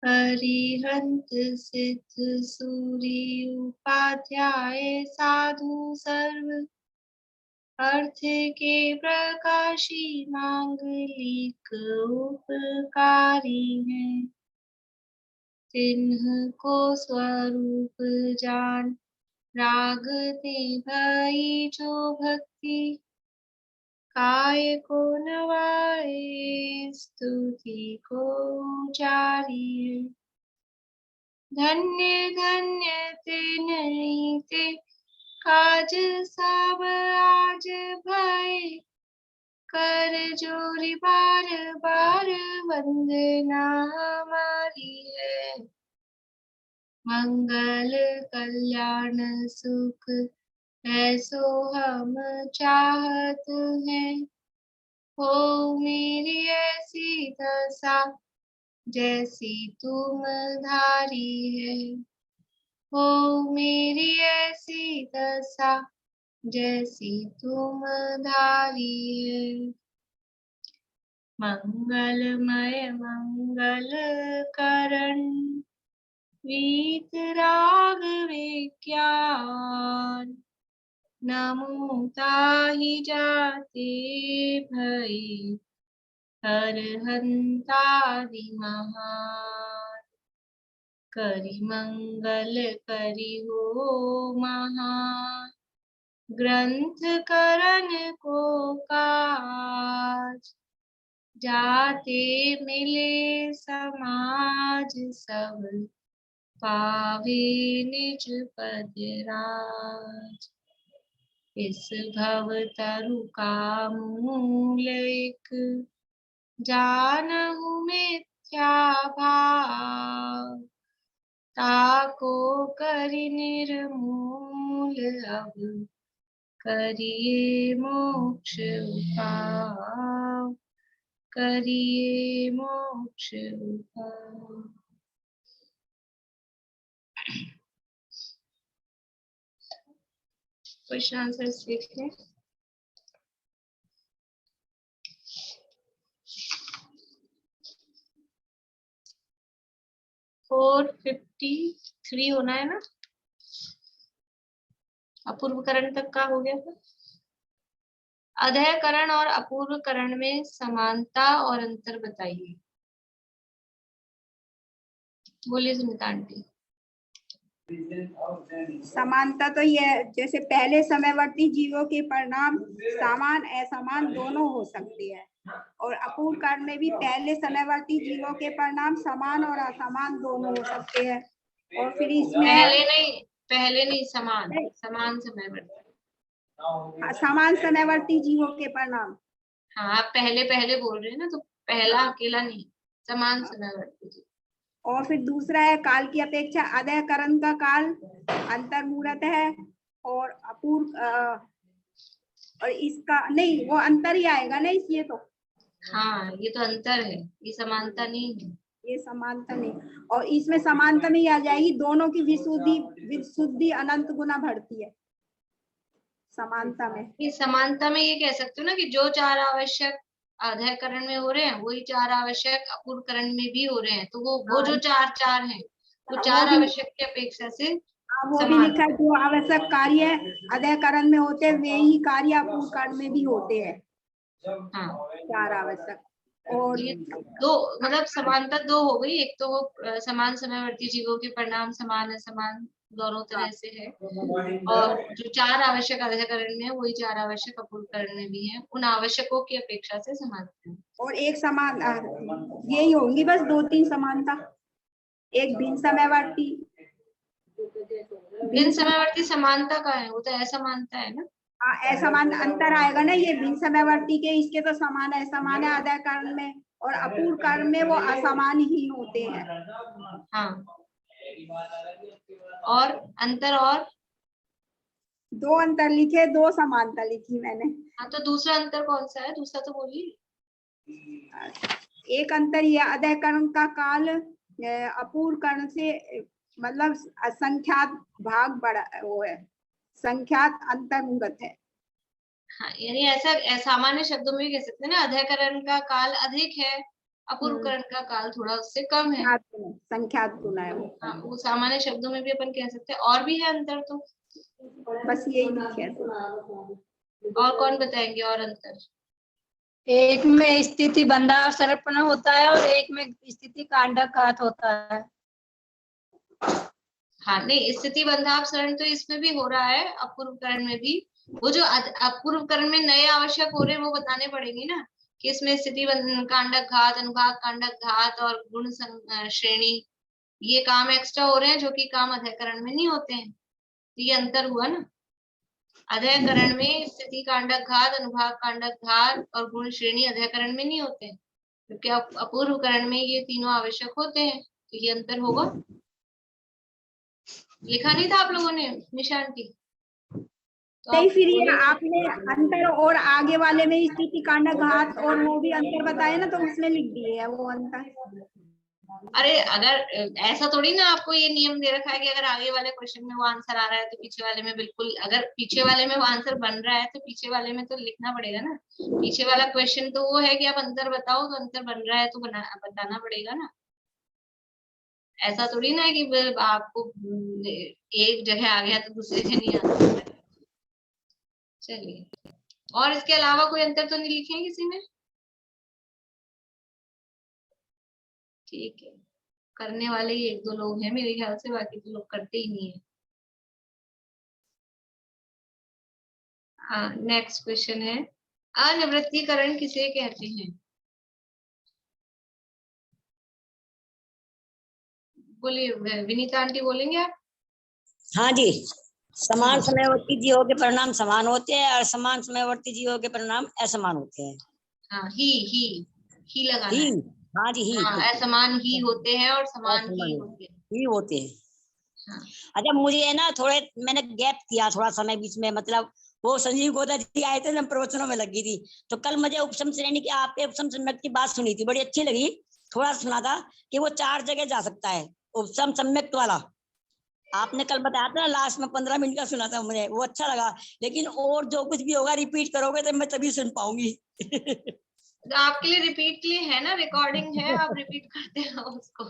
हरिहंत सिद्ध सूरी उपाध्याय साधु सर्व अर्थ के प्रकाशी मांगलिक उपकारी हैं। तिन्ह को स्वरूप जान रागते भई जो भक्ति काय को नवाए स्तुति को जारी। धन्य धन्य ते नहीं ते काज सब आज भय कर जोरी बार बार वंदना हमारी है। मंगल कल्याण सुख ऐसो हम चाहत हैं। हो मेरी ऐसी दशा जैसी तुम धारी है। हो मेरी ऐसी दशा जैसी तुम धारी है। मंगलमय मंगल करण वीत राग विज्ञान नमो ताहि जाते भई हर हंतादि महान। करि मंगल करि हो महान ग्रंथ करण को काज जाते मिले समाज सब पावे निज पद राज। इस भव तरु का मूल एक जानहु मिथ्या भाव ताको करि निर्मूल अब करिए मोक्ष उपाय करिए मोक्ष उपाय। क्वेश्चन आंसर देख लें। फोर 53 होना है ना। अपूर्वकरण तक का हो गया था। अधःकरण और अपूर्वकरण में समानता और अंतर बताइए। बोलिए सुनीता आंटी। समानता तो ये जैसे पहले समयवर्ती जीवों के परिणाम समान असमान दोनों हो सकते हैं, और अपूर्व काल में भी पहले समयवर्ती जीवों के परिणाम समान और असमान दोनों हो सकते हैं। और फिर इसमें पहले नहीं समान समयवर्ती। समान समयवर्ती जीवों के परिणाम। हाँ आप पहले बोल रहे हैं ना, तो पहला अकेला नहीं, समान समयवर्ती। और फिर दूसरा है काल की अपेक्षा अधःकरण का काल अंतर्मूलत है, और अपूर्व और इसका नहीं, वो अंतर ही आएगा ना इसलिए तो। हाँ ये तो अंतर है, ये समानता नहीं है। ये समानता नहीं, और इसमें समानता में ही आ जाएगी दोनों की विशुद्धि अनंत गुना बढ़ती है समानता में। ये समानता में ये कह सकते हो ना कि जो चार आवश्यक अधःकरण में हो रहे हैं वही चार आवश्यक अपूर्वकरण में भी हो रहे हैं, तो वो जो चार हैं वो चार आवश्यक की अपेक्षा से वो भी लिखा है जो आवश्यक कार्य अधःकरण में होते हैं वे ही कार्य अपूर्वकरण में भी होते हैं। हाँ चार आवश्यक। और ये दो मतलब समानता दो हो गई। एक तो वो समान समयवर्ती जीवों के परिणाम समान असमान दोनों तरह से है, और जो चार आवश्यक अधःकरण में वही चार आवश्यक अपूर्वकरण में भी है, उन आवश्यकों की अपेक्षा से समानता है। और एक समान यही होंगी बस दो तीन समानता। एक भिन्न समयवर्ती, भिन्न समयवर्ती समानता का है, वो तो असमानता है ना। असमान अंतर आएगा ना, ये भिन्न समयवर्ती के इसके तो समान है अधःकरण में, और अपूर्व कर्ण में वो असमान ही होते हैं। हाँ और अंतर, और दो अंतर लिखे, दो समानता लिखी मैंने। हाँ तो दूसरा अंतर कौन सा है, दूसरा तो बोलिए। एक अंतर ये अधःकरण का काल अपूर्व कर्ण से मतलब असंख्यात भाग बड़ा वो है, संख्यात अंतर्गत है। हाँ यानी ऐसा सामान्य शब्दों में कह सकते हैं ना, अधःकरण का काल अधिक है अपूर्व करण का काल थोड़ा उससे कम है। संख्यात गुना है वो। हाँ, वो सामान्य शब्दों में भी अपन कह सकते हैं। और भी है अंतर तो? बस यही लिखे। और कौन बताएंगे और अंतर? एक में स्थिति बंधा सर्पण होता है और एक में स्थिति कांडक घात होता है। हाँ, नहीं, स्थिति बंधापसरण तो इसमें भी हो रहा है, अपूर्वकरण में भी। वो जो अपूर्वकरण में नए आवश्यक हो रहे हैं वो बताने पड़ेंगे ना, कि इसमें स्थिति कांडक घात, अनुभाग कांडक घात और गुण श्रेणी, ये काम एक्स्ट्रा हो रहे हैं जो कि काम अध्ययकरण में नहीं होते हैं। तो ये अंतर हुआ ना। अध्ययकरण में स्थिति कांडक घात, अनुभाग कांडक घात और गुण श्रेणी अध्ययकरण में नहीं होते हैं, क्योंकि अपूर्वकरण में ये तीनों आवश्यक होते हैं। तो ये अंतर होगा। लिखा नहीं था आप लोगों ने निशान की? तो नहीं, आप फिर ये बोले आपने अंतर और आगे वाले में स्थिति कांडक घात और वो भी अंतर बताए ना, तो उसमें लिख दिए है वो अंतर। अरे अगर ऐसा थोड़ी ना आपको ये नियम दे रखा है कि अगर आगे वाले क्वेश्चन में वो आंसर आ रहा है तो पीछे वाले में बिल्कुल, अगर पीछे वाले में वो आंसर बन रहा है तो पीछे वाले में तो लिखना पड़ेगा ना। पीछे वाला क्वेश्चन तो वो है कि आप अंतर बताओ, तो अंतर बन रहा है तो बताना पड़ेगा ना। ऐसा थोड़ी ना है कि आपको एक जगह आ गया तो दूसरी जगह नहीं आ सकता। चलिए, और इसके अलावा कोई अंतर तो नहीं लिखे हैं किसी ने? ठीक है, करने वाले ही एक दो लोग हैं मेरे ख्याल से, बाकी तो लोग करते ही नहीं है। नेक्स्ट क्वेश्चन है, अनिवृत्तीकरण किसे कहते हैं? बोलिए विनीता आंटी, बोलेंगे आप? हाँ जी, समान समयवर्ती जीवों के परिणाम समान होते हैं और समान समयवर्ती जीवों के परिणाम असमान होते हैं। हाँ, ही लगाना ही, है। हाँ जी, ही हाँ, असमान ही होते हैं और समान ही होते हैं। ही होते हैं। हाँ। अच्छा, मुझे है ना थोड़े, मैंने गैप किया थोड़ा समय बीच में, मतलब वो संजीव गोदा जी आए थे ना, प्रवचनों में लगी थी, तो कल मुझे उपसम श्रेणी की, आपके उपसम सम्यक की बात सुनी थी, बड़ी अच्छी लगी। थोड़ा सुना था कि वो 4 जगह जा सकता है, उपसम सम्यक वाला आपने कल बताया था ना, लास्ट में 15 मिनट का सुना था, मुझे वो अच्छा लगा। लेकिन और जो कुछ भी होगा रिपीट करोगे तो मैं तभी सुन पाऊंगी। तो आपके लिए रिपीट के लिए है ना, रिकॉर्डिंग है, आप रिपीट करते रहो उसको।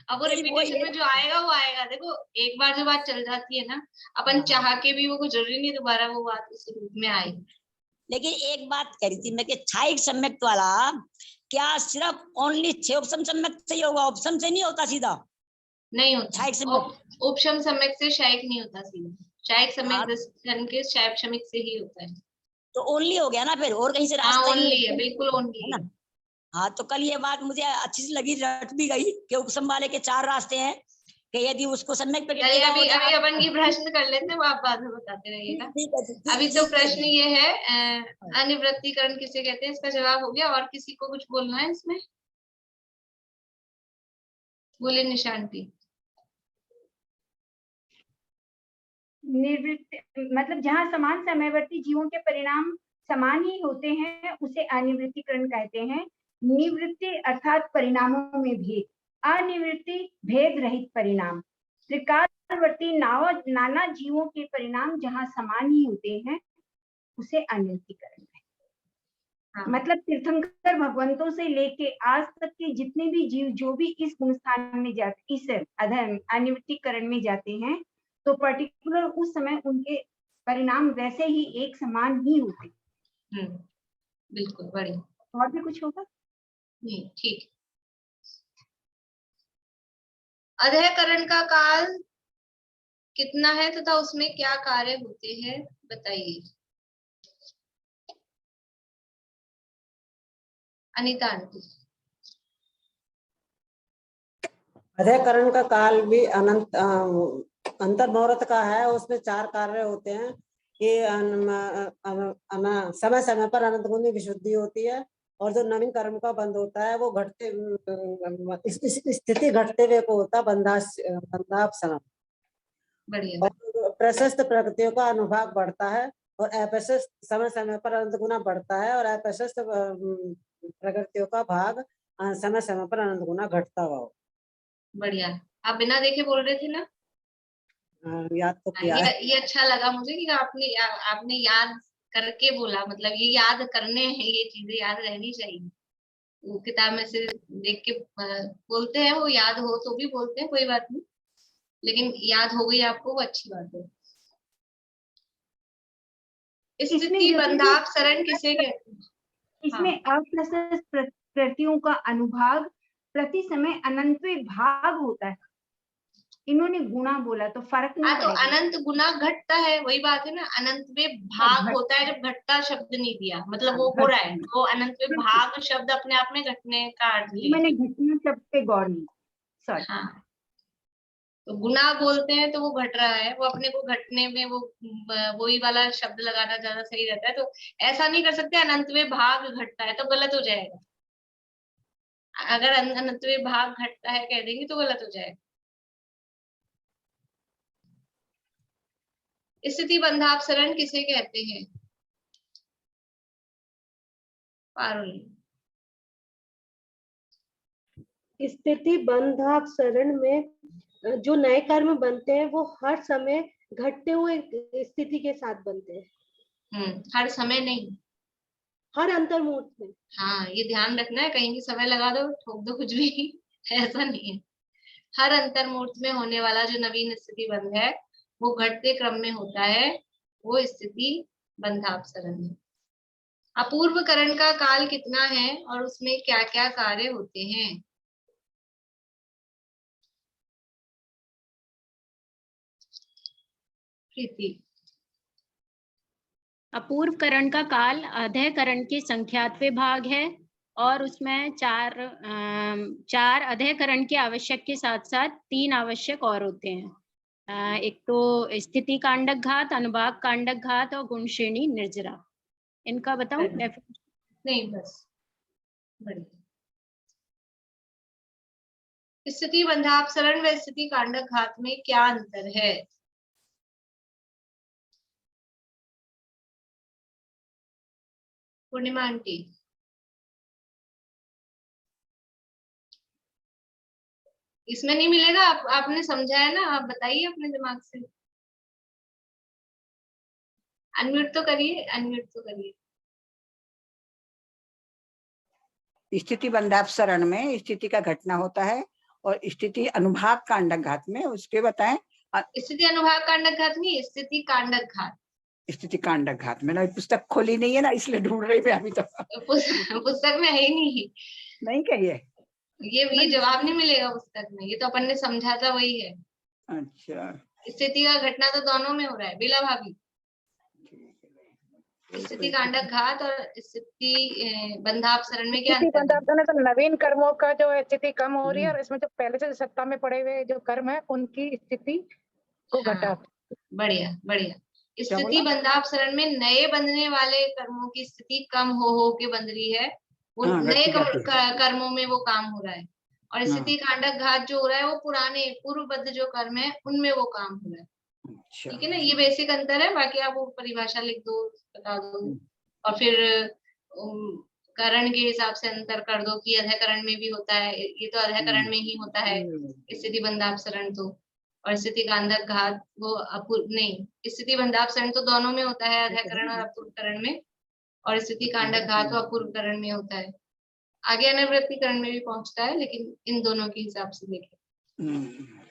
अब वो रिपीटेशन में जो आएगा वो आएगा। देखो, एक बार जो बात चल जाती है ना, अपन चाह के भी वो जरूरी नहीं दोबारा वो बात उस रूप में आएगी। लेकिन एक बात कह रही थी मैं कि क्षायिक सम्यक वाला क्या सिर्फ ओनली 6 उपसम सम्यक से ही होगा, उपसम से नहीं होता सीधा? नहीं होता, क्षायिक सम्यक, उपशम सम्यक से क्षयिक नहीं होता सीधा। क्षयिक सम्यक हाँ, दृष्टिकोण के क्षयिक से ही होता है। तो ओनली हो गया ना फिर, और कहीं से हाँ, रास्ता ही नहीं ओनली है, है, बिल्कुल ओनली है ना? है। हाँ, तो कल ये बात मुझे अच्छी सी लगी, रट भी गई कि उपसम वाले के 4 रास्ते हैं, कि यदि उसको सम्यक प्रकृति चलिए, का अभी बोधा, अभी अपन की प्रश्न कर लेते हैं, वो आप बाद में बताते रहिएगा। अभी तो प्रश्न ये है, अनिवृत्तीकरण किसे कहते हैं, इसका जवाब हो गया। और किसी को कुछ बोलना है इसमें? बोले निशान की। निवृत्ति मतलब जहाँ समान समयवर्ती जीवों के परिणाम समान ही होते हैं उसे अनिवृत्तीकरण कहते हैं। निवृत्ति अर्थात परिणामों में भेद, अनिवृत्ति भेद रहित परिणाम। त्रिकालवर्ती नाना जीवों के परिणाम जहाँ समान ही होते हैं उसे अनिवृत्तीकरण कहते हैं। हाँ। मतलब तीर्थंकर भगवंतों से लेके आज तक के जितने भी जीव जो भी इस गुणस्थान में जाते, इस अनिवृत्तीकरण में जाते हैं, तो पर्टिकुलर उस समय उनके परिणाम वैसे ही एक समान ही होते। बिल्कुल, बढ़िया। और भी कुछ होगा? नहीं, ठीक। अध्ययकरण का काल कितना है तथा उसमें क्या कार्य होते हैं, बताइए। अनीता आंटी। अध्ययकरण का काल भी अनंत अंतर्मुहूर्त का है, उसमें 4 कार्य होते हैं कि समय समय पर अनंत गुणी विशुद्धि होती है, और जो नवीन कर्म का बंध होता है वो घटते स्थिति घटते हुए को होता बंधापसरण। बढ़िया। प्रशस्त प्रकृतियों का अनुभाग बढ़ता है और अप्रशस्त समय समय पर अनंत गुना बढ़ता है, और अप्रशस्त प्रकृतियों का भाग समय समय पर अनंत गुना घटता हुआ। बढ़िया, आप बिना देखे बोल रहे थे ना? याद तो किया है। ये अच्छा लगा मुझे कि आपने याद करके बोला, मतलब ये याद करने हैं, ये चीजें याद रहनी चाहिए। वो किताब में से देख के बोलते हैं, वो याद हो तो भी बोलते हैं, कोई बात नहीं, लेकिन याद हो गई आपको वो अच्छी बात है। स्थिति बंधापसरण किसे कहते हैं? इसमें अप्रशस्त प्रकृतियों का अनुभाग प्रति समय अनंतवे भाग होता है। इन्होंने गुणा बोला तो फर्क नहीं तो पड़ेगा। अनंत गुना घटता है, वही बात है ना, अनंत में भाग होता है, जब घटता शब्द नहीं दिया, मतलब वो हो रहा है, वो अनंत में भाग शब्द अपने आप में घटने का अर्थ है। मैंने घटना शब्द पे गौर नहीं, सॉरी। हाँ, तो गुना बोलते हैं तो वो घट रहा है, वो अपने को घटने में वो वही वाला शब्द लगाना ज्यादा सही रहता है। तो ऐसा नहीं कर सकते अनंत में भाग घटता है, तो गलत हो जाएगा। अगर अनंत में भाग घटता है कह देंगे तो गलत हो जाएगा। स्थिति बंधापसरण किसे कहते हैं? पारुल। स्थिति बंधापसरण में जो नए कर्म बनते हैं वो हर समय घटते हुए स्थिति के साथ बनते हैं। हर समय नहीं, हर अंतर्मुहूर्त में। हाँ, ये ध्यान रखना है, कहीं भी समय लगा दो, ठोक दो कुछ भी ऐसा नहीं है। हर अंतर्मुहूर्त में होने वाला जो नवीन स्थिति बंध है वो घटते क्रम में होता है, वो स्थिति बंधापसरण है। अपूर्वकरण का काल कितना है और उसमें क्या क्या कार्य होते हैं? प्रीति। अपूर्वकरण का काल अधःकरण के संख्यात्वे भाग है और उसमें चार अधःकरण के आवश्यक के साथ साथ 3 आवश्यक और होते हैं। एक तो स्थिति कांडक घात, अनुभाग कांडक घात और गुण श्रेणी निर्जरा। इनका बताऊं डेफिनेशन? नहीं, बस बढ़िया। स्थिति बंधापसरण व स्थिति कांडक घात में क्या अंतर है? पूर्णिमा आंटी। इसमें नहीं मिलेगा, आपने समझा है ना, आप बताइए अपने दिमाग से। अनम्यूट तो करिए, अनम्यूट तो करिए। स्थिति बंधापसरण में स्थिति का घटना होता है और स्थिति अनुभाग कांडक घात में उसके बताएं। स्थिति अनुभाग कांडक घात नहीं, स्थिति कांडक घात। स्थिति कांडक घात। मैंने पुस्तक खोली नहीं है ना, इसलिए ढूंढ रही मैं अभी। तो पुस्तक में है ही नहीं कहिए। ये जवाब नहीं मिलेगा पुस्तक में, ये तो अपन ने समझा था वही है। अच्छा, स्थिति का घटना तो दोनों में हो रहा है बेला भाभी। स्थिति कांडक घात और स्थिति बंधापसरण में क्या अंतर है? तो नवीन कर्मों का जो स्थिति कम हो रही है और इसमें जो पहले से सत्ता में पड़े हुए जो कर्म है उनकी स्थिति को घटा। बढ़िया बढ़िया। स्थिति बंधापसरण में नए बंधने वाले कर्मों की स्थिति कम हो के बंध रही है, वो नए कर्मों में वो काम हो रहा है। और स्थिति कांडक घात जो हो रहा है वो पुराने पूर्वबद्ध जो कर्म है उनमें वो काम हो रहा है। ठीक है ना, ये बेसिक अंतर है। बाकी आप वो परिभाषा लिख दो, बता दो, और फिर करण के हिसाब से अंतर कर दो कि अधःकरण में भी होता है, ये तो अधःकरण में ही होता है स्थिति बंधापसरण तो, और स्थिति कांडक घात वो नहीं, स्थिति बंधापसरण तो दोनों में होता है, अधःकरण और अपूर्वकरण में, और स्थिति कांडक घात तो अपूर्वकरण में होता है। आगे अनिवृत्तिकरण में भी पहुंचता है, लेकिन इन दोनों के हिसाब से देखें।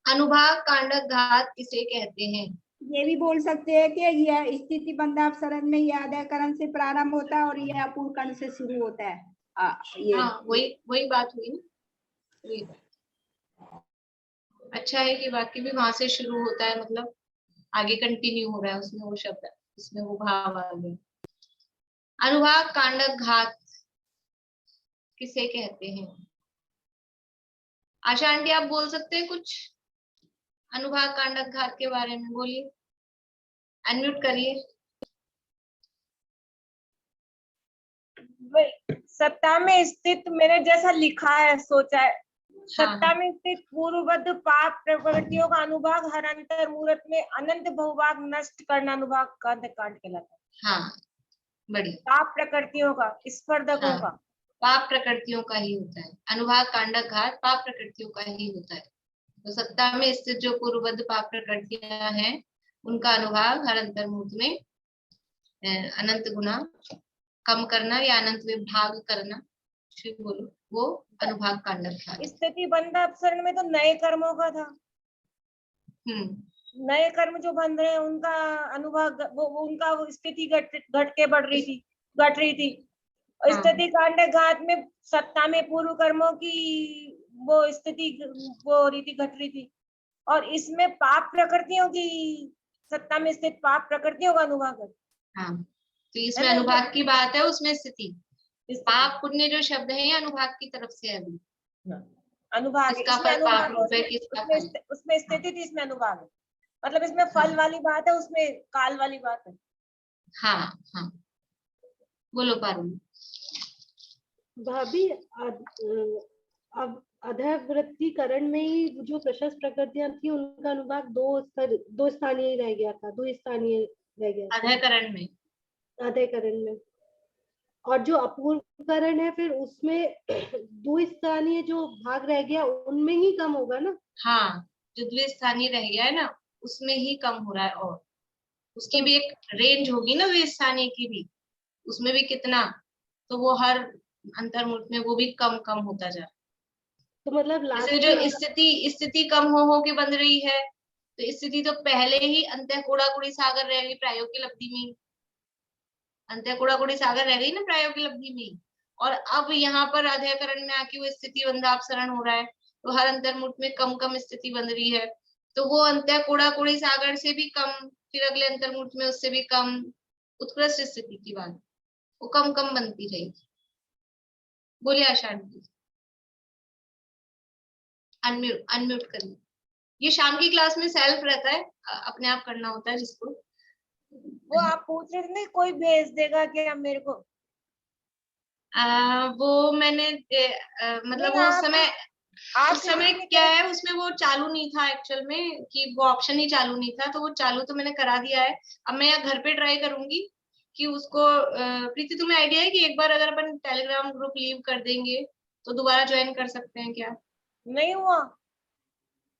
अनुभाग कांडक घात किसे कहते हैं? ये भी बोल सकते हैं कि यह स्थिति बंधापसरण में यह अधःकरण से प्रारंभ होता है और यह अपूर्वकरण से शुरू होता है। वही बात हुई ना। अच्छा है कि वाक्य भी वहां से शुरू होता है, मतलब आगे कंटिन्यू हो रहा है, उसमें वो शब्द, इसमें वो भाव आ गया। अनुभाग कांडक घात किसे कहते हैं? आशा आंटी आप बोल सकते हैं कुछ अनुभाग कांडक घात के बारे में? बोलिए, अनम्यूट करिए। सत्ता में स्थित, मैंने जैसा लिखा है सोचा है, सत्ता में स्थित पूर्वबद्ध पाप प्रवृत्तियों का अनुभाग हर अंतर मुहूर्त में अनंत बहुभाग नष्ट करना अनुभाग कांड कहलाता है। हाँ, बढ़िया। पाप प्रकृतियों का, स्पर्धकों का, पाप प्रकृतियों का ही होता है। अनुभाग कांडक घात पाप प्रकृतियों का ही होता है। तो सत्ता में स्थित जो पूर्वबद्ध पाप प्रकृतियां हैं उनका अनुभाग हर अंतर्मुहूर्त में अनंत गुना कम करना या अनंत विभाग करना बोलो, वो अनुभाग कांडक ख्याल। स्थिति बंध अपसरण में तो नए कर्मों का था, नए कर्म जो बन रहे हैं उनका अनुभाग, वो उनका वो स्थिति घट के बढ़ रही थी, घट रही थी। और हाँ। स्थिति कांडक घात में सत्ता में पूर्व कर्मों की वो स्थिति वो हो रही थी, घट रही थी। और इसमें पाप प्रकृतियों की, सत्ता में स्थित पाप प्रकृतियों का अनुभाग है। हाँ, तो इसमें है ना? अनुभाग की बात है, उसमें स्थिति। पाप पुण्य जो शब्द है ये अनुभाग की तरफ से है अभी। अनुभाग है, किसका इसमें फल पाप अनुभाग है, रूप है, किसका फल। उसमें स्थिति थी, इसमें अनुभाग है। मतलब इसमें फल वाली बात है, उसमें काल वाली बात है। हाँ हाँ, बोलो पारुल। भाभी अब अधःवृत्तिकरण में ही जो प्रशस्त प्रकृतियां थी उनका अनुभाग दो स्थानीय ही रह गया था, द्विस्थानीय रह गया था अधःकरण में। अधःकरण में। और जो अपूर्वकरण है फिर उसमें द्विस्थानीय जो भाग रह गया उनमें ही कम होगा ना। हाँ, जो द्विस्थानीय रह गया है ना उसमें ही कम हो रहा है। और उसकी भी एक रेंज होगी ना द्विस्थानीय की भी, उसमें भी कितना, तो वो हर अंतर्मुख में वो भी कम कम होता जा रहा है। तो मतलब जैसे लास्ट जो स्थिति कम हो के बन रही है, तो स्थिति तो पहले ही अंतः कुड़ी सागर रह गई प्रायोग की लब्धि में, अंतः कुड़ी सागर रह गई ना प्रायोग की लब्धि में। और अब यहाँ पर अधःकरण में आके वो स्थिति बंधापसरण हो रहा है, तो हर अंतर्मुख में कम कम स्थिति बन रही है। तो वो अंतः कुड़ी सागर से भी कम, फिर अगले अंतर्मुख में उससे भी कम उत्कृष्ट स्थिति की बात, वो कम कम बनती रहेगी। बोलिए आषाढ़ जी। अनम्यूट करिए। ये शाम की क्लास में सेल्फ रहता है, अपने आप करना होता है जिसको। वो आप पूछ रहे थे ना, कोई भेज देगा क्या मेरे को? वो मैंने मतलब वो उस समय क्या है, उसमें वो चालू नहीं था एक्चुअल में, कि वो ऑप्शन ही चालू नहीं था, तो वो चालू तो मैंने करा दिया है। अब मैं यहाँ घर पे ट्राई करूंगी कि उसको प्रीति तुम्हें आइडिया है कि एक बार अगर अपन टेलीग्राम ग्रुप लीव कर देंगे तो दोबारा ज्वाइन कर सकते हैं क्या? नहीं हुआ,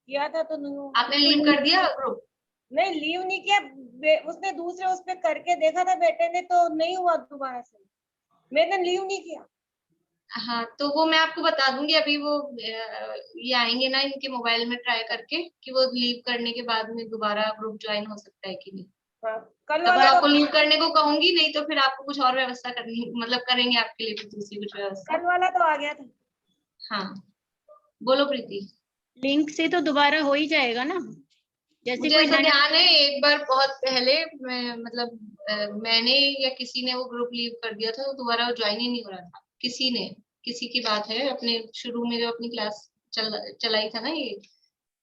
किया था तो नहीं हुआ। आपने लीव कर दिया ग्रुप? नहीं, लीव नहीं किया, उसने दूसरे उस पे करके देखा था बेटे ने, तो नहीं हुआ दोबारा से। मैंने लीव नहीं किया। हाँ, तो वो मैं आपको बता दूंगी अभी। वो ये आएंगे ना इनके मोबाइल में ट्राई करके कि वो लीव करने के बाद में दोबारा ग्रुप ज्वाइन हो सकता है कि नहीं। हाँ, कल तब वाला आपको तो लीव करने को कहूंगी, नहीं तो फिर आपको कुछ और व्यवस्था करनी, मतलब करेंगे आपके लिए कुछ दूसरी कुछ व्यवस्था। कल वाला तो आ गया था। हाँ, बोलो प्रीति। लिंक से तो दोबारा हो ही जाएगा ना, जैसे मुझे कोई ऐसा नया। ध्यान है एक बार बहुत पहले मतलब मैंने या किसी ने वो ग्रुप लीव कर दिया था, तो दोबारा वो ज्वाइन ही नहीं हो रहा था। किसी की बात है, अपने शुरू में जो अपनी क्लास चलाई था ना ये,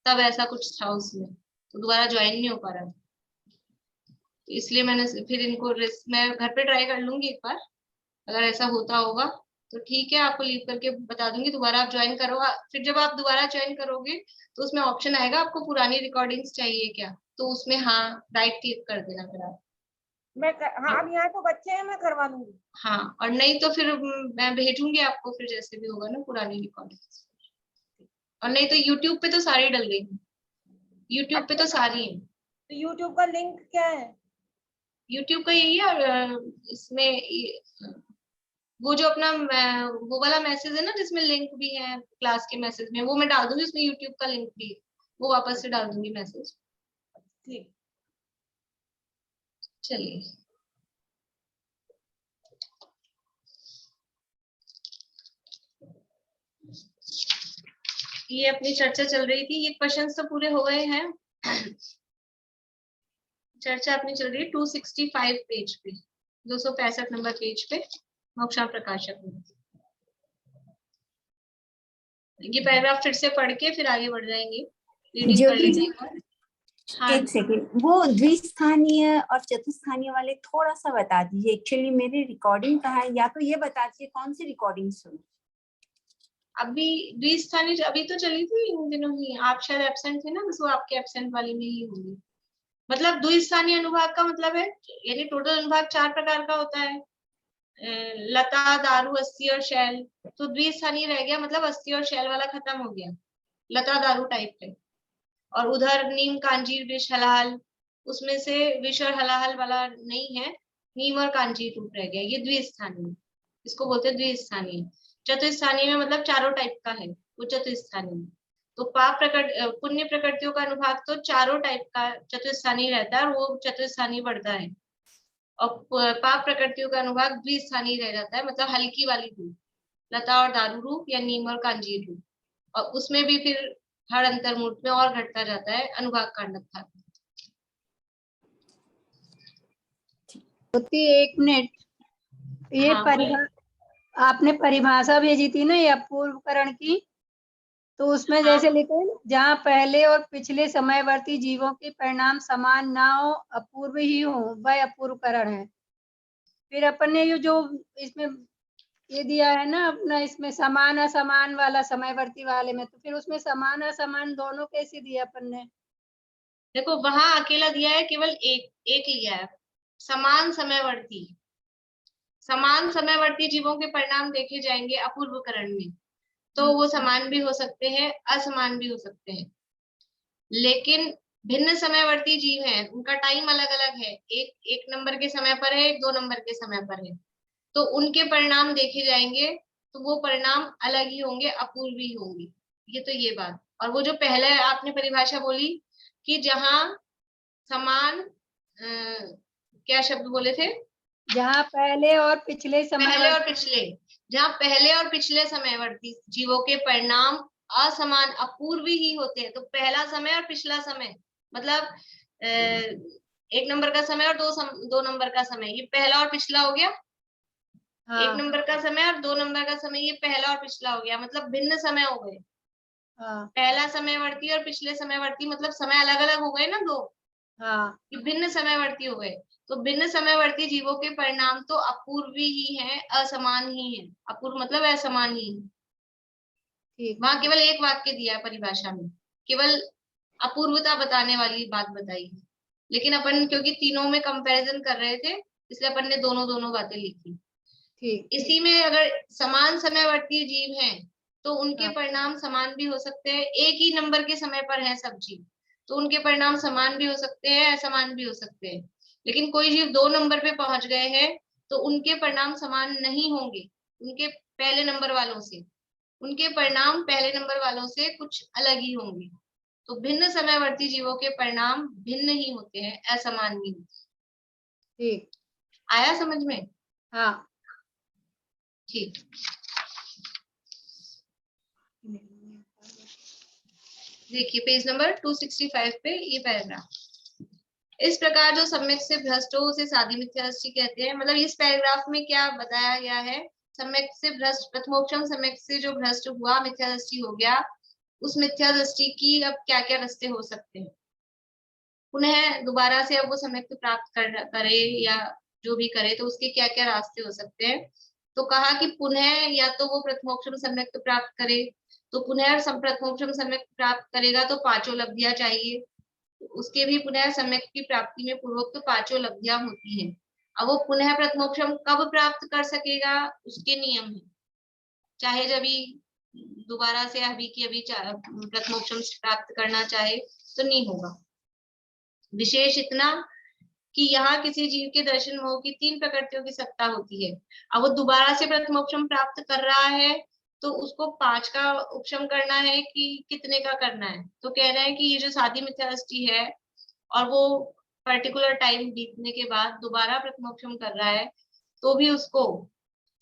तब ऐसा कुछ था उसमें, तो दोबारा ज्वाइन नहीं हो पा रहा। तो इसलिए मैंने फिर इनको मैं घर पे ट्राई कर लूंगी एक बार, अगर ऐसा होता होगा तो ठीक है, आपको लीव करके बता दूंगी, दोबारा आप ज्वाइन करो। फिर जब आप दोबारा ज्वाइन करोगे तो उसमें ऑप्शन आएगा आपको पुरानी रिकॉर्डिंग्स चाहिए क्या, तो उसमें हाँ राइट क्लिक कर देना फिर आप। हाँ, अब यहाँ तो बच्चे हैं, मैं करवा लूंगी। हाँ, और नहीं तो फिर मैं भेजूंगी आपको, फिर जैसे भी होगा ना पुरानी रिकॉर्डिंग्स। और नहीं तो यूट्यूब पे तो सारी डल गई है, यूट्यूब पे तो सारी है। तो यूट्यूब का लिंक क्या है? यूट्यूब का यही है, इसमें वो जो अपना वो वाला मैसेज है ना जिसमें लिंक भी है क्लास के मैसेज में, वो मैं डाल दूंगी, उसमें यूट्यूब का लिंक भी है, वो वापस से डाल दूंगी मैसेज। ठीक। चलिए, ये अपनी चर्चा चल रही थी, ये क्वेश्चंस तो पूरे हो गए हैं। चर्चा अपनी चल रही है 265 पेज पे, 265 नंबर पेज पे, मोक्षा प्रकाशक में। ये पैराग्राफ फिर से पढ़ के फिर आगे बढ़ जाएंगे, रीडिंग कर ज्योति जी, लीजिए। हाँ, एक सेकेंड, वो द्विस्थानीय और चतुस्थानीय वाले थोड़ा सा बता दीजिए। एक्चुअली मेरी रिकॉर्डिंग कहाँ है, या तो ये बता दीजिए कौन सी रिकॉर्डिंग सुनी। अभी द्विस्थानीय अभी तो चली थी इन दिनों ही, आप शायद एब्सेंट थे ना, बस वो आपके एब्सेंट वाली में ही होगी। मतलब द्विस्थानीय अनुभाग का मतलब है, यानी टोटल अनुभाग 4 प्रकार का होता है, लता, दारू, अस्थि और शैल। तो द्विस्थानीय रह गया, मतलब अस्थि और शैल वाला खत्म हो गया, लता दारू टाइप पे। और उधर नीम, कांजीर, विष, हलाहल, उसमें से विष और हलाहल वाला नहीं है, नीम और कांजीर रूप रह गया, ये द्विस्थानीय, इसको बोलते हैं द्विस्थानीय। चतुस्थानीय में मतलब चारों टाइप का है वो चतुस्थानीय में। तो पाप प्रकट पुण्य प्रकृतियों का अनुभाग तो चारों टाइप का चतुस्थानीय रहता है और वो चतुस्थानीय बढ़ता है। और पाप प्रकृतियों का अनुभाग द्विस्थानीय रह जाता है, मतलब हल्की वाली धूप, लता और दारू रूप या नीम और कांजीर रूप। और उसमें भी फिर हर अंतर्मूर्त में और घटता जाता है अनुभाग कांडक भाग। होती 1 मिनट। ये हाँ, बोलिए। आपने परिभाषा भेजी थी ना ये अपूर्वकरण की, तो उसमें हाँ। जैसे लिखे जहाँ पहले और पिछले समयवर्ती जीवों के परिणाम समान ना हो, अपूर्व ही हो, वह अपूर्वकरण है। फिर अपन ने ये जो इसमें ये दिया है ना अपना, इसमें समान असमान वाला समयवर्ती वाले में, तो फिर उसमें समान असमान दोनों कैसे दिया अपन ने? देखो वहां अकेला दिया है, केवल एक लिया है, समान समयवर्ती। समान समयवर्ती जीवों के परिणाम देखे जाएंगे अपूर्वकरण में, तो वो समान भी हो सकते हैं, असमान भी हो सकते हैं। लेकिन भिन्न समयवर्ती जीव हैं, उनका टाइम अलग अलग है, एक नंबर के समय पर है, एक 2 नंबर के समय पर है, तो उनके परिणाम देखे जाएंगे तो वो परिणाम अलग ही होंगे, अपूर्वी होंगे। ये तो ये बात। और वो जो पहले आपने परिभाषा बोली कि जहां समान क्या शब्द बोले थे? जहाँ पहले और पिछले जहाँ पहले और पिछले समयवर्ती जीवों के परिणाम असमान अपूर्वी ही होते हैं। तो पहला समय और पिछला समय मतलब 1 नंबर का समय और 2 नंबर का समय, ये पहला और पिछला हो गया। 1 नंबर का समय और 2 नंबर का समय, ये पहला और पिछला हो गया, मतलब भिन्न समय हो गए। पहला समयवर्ती और पिछले समयवर्ती मतलब समय अलग अलग हो गए ना, 2। ये भिन्न समयवर्ती हो गए। तो भिन्न समयवर्ती जीवों के परिणाम तो अपूर्वी ही हैं, असमान ही हैं। अपूर्व मतलब असमान ही है। वहां केवल एक वाक्य दिया है परिभाषा में, केवल अपूर्वता बताने वाली बात बताई है। लेकिन अपन क्योंकि तीनों में कंपैरिजन कर रहे थे, इसलिए अपन ने दोनों बातें लिखी। इसी में अगर समान समयवर्ती जीव हैं तो उनके परिणाम समान भी हो सकते हैं। एक ही नंबर के समय पर है सब जीव, तो उनके परिणाम समान भी हो सकते हैं, असमान भी हो सकते हैं। लेकिन कोई जीव 2 नंबर पे पहुंच गए हैं तो उनके परिणाम समान नहीं होंगे उनके पहले नंबर वालों से, उनके परिणाम पहले नंबर वालों से कुछ अलग ही होंगे। तो भिन्न समयवर्ती जीवों के परिणाम भिन्न ही होते हैं, असमान नहीं होते। ठीक, आया समझ में? हाँ ठीक। देखिए पेज नंबर 265 पे ये पैराग्राफ। इस प्रकार जो सम्यक से भ्रष्ट हो उसे साधी मिथ्या दृष्टि कहते हैं। मतलब इस पैराग्राफ में क्या बताया गया है, सम्यक से भ्रष्ट, प्रथमोक्षम सम्यक से जो भ्रष्ट हुआ, मिथ्या दृष्टि हो गया, उस मिथ्या दृष्टि की अब क्या क्या रास्ते हो सकते हैं, पुनः दोबारा से अब वो सम्यक प्राप्त करे या जो भी करे, तो उसके क्या क्या रास्ते हो सकते हैं। तो कहा कि पुनः या तो वो प्रथमोक्षम सम्यक प्राप्त करे, तो पुनः प्रथमोक्षम सम्यक प्राप्त करेगा तो 5 लब्धियां चाहिए, उसके भी पुनः सम्यक की प्राप्ति में पूर्वोक्त तो 5 लब्धियां होती हैं। अब वो पुनः प्रथमोक्षम कब प्राप्त कर सकेगा, उसके नियम है। चाहे जब दोबारा से अभी की अभी प्रथमोक्षम प्राप्त करना चाहे तो नहीं होगा। विशेष इतना कि यहाँ किसी जीव के दर्शन मोह की 3 प्रकृतियों की सत्ता होती है। अब वो दोबारा से प्रथमोक्षम प्राप्त कर रहा है तो उसको 5 का उपशम करना है कि कितने का करना है। तो कह रहे हैं कि ये जो साधी मिथ्या दृष्टि है और वो पर्टिकुलर टाइम बीतने के बाद दोबारा प्रथमोक्षम कर रहा है, तो भी उसको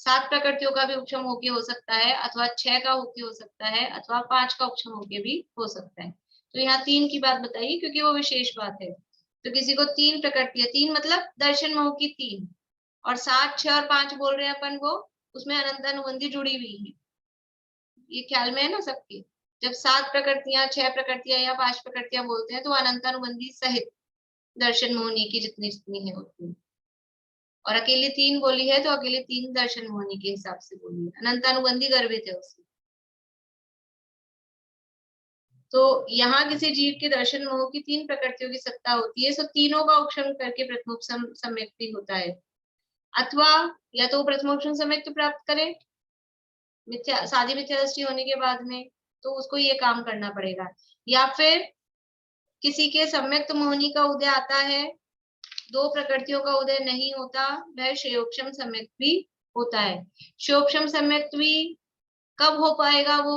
7 प्रकृतियों का भी उपशम होके हो सकता है, अथवा 6 का होके हो सकता है, अथवा 5 का उपशम होके भी हो सकता है। तो यहाँ 3 की बात बताइए क्योंकि वो विशेष बात है। तो किसी को 3 प्रकृतियां, 3 मतलब दर्शन मोह की 3, और 7, 6 और 5 बोल रहे हैं अपन, वो उसमें अनंत अनुबंधी जुड़ी हुई है। ये ख्याल में है ना सबके? जब 7 प्रकृतियां, 6 प्रकृतियां या 5 प्रकृतियां बोलते हैं तो अनंत अनुबंधी सहित दर्शन मोहनी की जितनी जितनी है उतनी, और अकेले 3 बोली है तो अकेले 3 दर्शन मोहनी के हिसाब से बोली है, अनंत अनुबंधी गर्भित है उसमें। तो यहाँ किसी जीव के दर्शन मोह की 3 प्रकृतियों की सत्ता होती है, सो तीनों का उपशम करके प्रथमोक्षम सम्यक भी होता है। अथवा या तो प्रथमोक्षम सम्यक तो प्राप्त करे साधी मिथ्या दृष्टि होने के बाद में, तो उसको ये काम करना पड़ेगा। या फिर किसी के सम्यक मोहनी का उदय आता है, 2 प्रकृतियों का उदय नहीं होता, वह श्रेयोक्षम सम्यक भी होता है। श्रेयोक्षम सम्यक भी कब हो पाएगा वो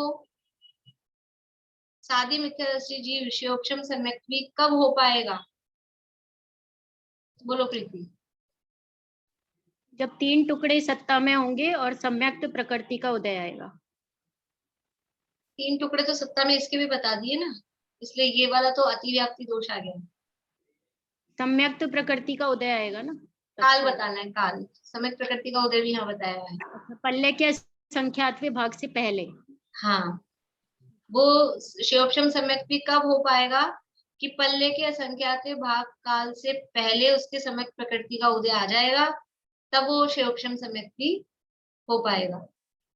सादी मिथ्या दृष्टि जीव विषयोपम सम्यक भी कब हो पाएगा? बोलो प्रीति। जब 3 टुकड़े सत्ता में होंगे और सम्यक्त प्रकृति का उदय आएगा। 3 टुकड़े तो सत्ता में इसके भी बता दिए ना, इसलिए ये वाला तो अतिव्याप्ति दोष आ गया। सम्यक्त प्रकृति का उदय आएगा ना, काल बताना है, काल। सम्यक प्रकृति का उदय भी यहाँ बताया है। पल्ले के संख्यात्वे भाग से पहले। हाँ, वो शिवोपम सम्यक भी कब हो पाएगा कि पल्ले के असंख्यात्वे भाग काल से पहले उसके सम्यक प्रकृति का उदय आ जाएगा, तब वो शिवोपम सम्यक भी हो पाएगा।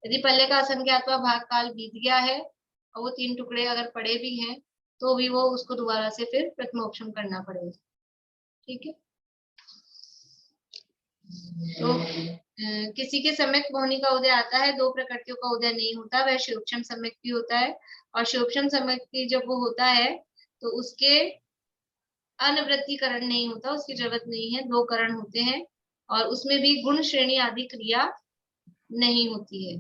यदि पल्ले का असंख्यात्वा भाग काल बीत गया है और वो 3 टुकड़े अगर पड़े भी हैं तो भी वो उसको दोबारा से फिर प्रथमोपम करना पड़ेगा। ठीक है, तो किसी के सम्यक होने का उदय आता है, 2 प्रकृतियों का उदय नहीं होता, वह शिवोपम सम्यक भी होता है। और शिवोपम सम्यक भी जब वो होता है तो उसके अनवृत्तिकरण नहीं होता, उसकी जरूरत नहीं है। 2 करण होते हैं और उसमें भी गुण श्रेणी आदि क्रिया नहीं होती है।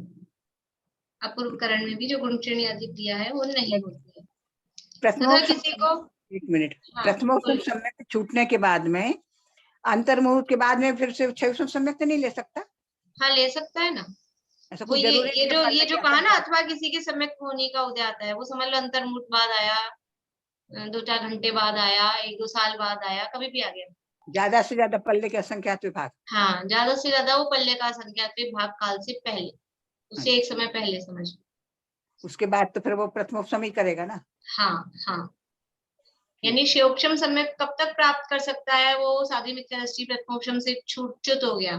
अपूर्व करण में भी जो गुण श्रेणी आदि क्रिया है वो नहीं होती है। प्रथमोपम, किसी को एक मिनट, हाँ, प्रथमोपम सम्यक छूटने के बाद में अंतर्मुहूर्त के बाद में फिर से क्षयोपम सम्यक तो नहीं ले सकता? हाँ, ले सकता है ना। ऐसा वो कोई जरूरी ये जो कहा ना, अथवा किसी के सम्यक होने का उदय आता है, वो समझ लो अंतर्मुहूर्त बाद आया, 2-4 घंटे बाद आया, 1-2 साल बाद आया, कभी भी आ गया। ज्यादा से ज्यादा पल्ले के असंख्यात विभाग। हाँ, ज्यादा से ज्यादा वो पल्ले का असंख्यात विभाग काल से पहले, उससे एक समय पहले समझ लो। उसके बाद तो फिर वो प्रथमोपम ही करेगा ना। हाँ हाँ, यानी शिवोपम सम्यक कब तक प्राप्त कर सकता है? वो सादी मिथ्या दृष्टि प्रथमोपम से च्युत हो गया,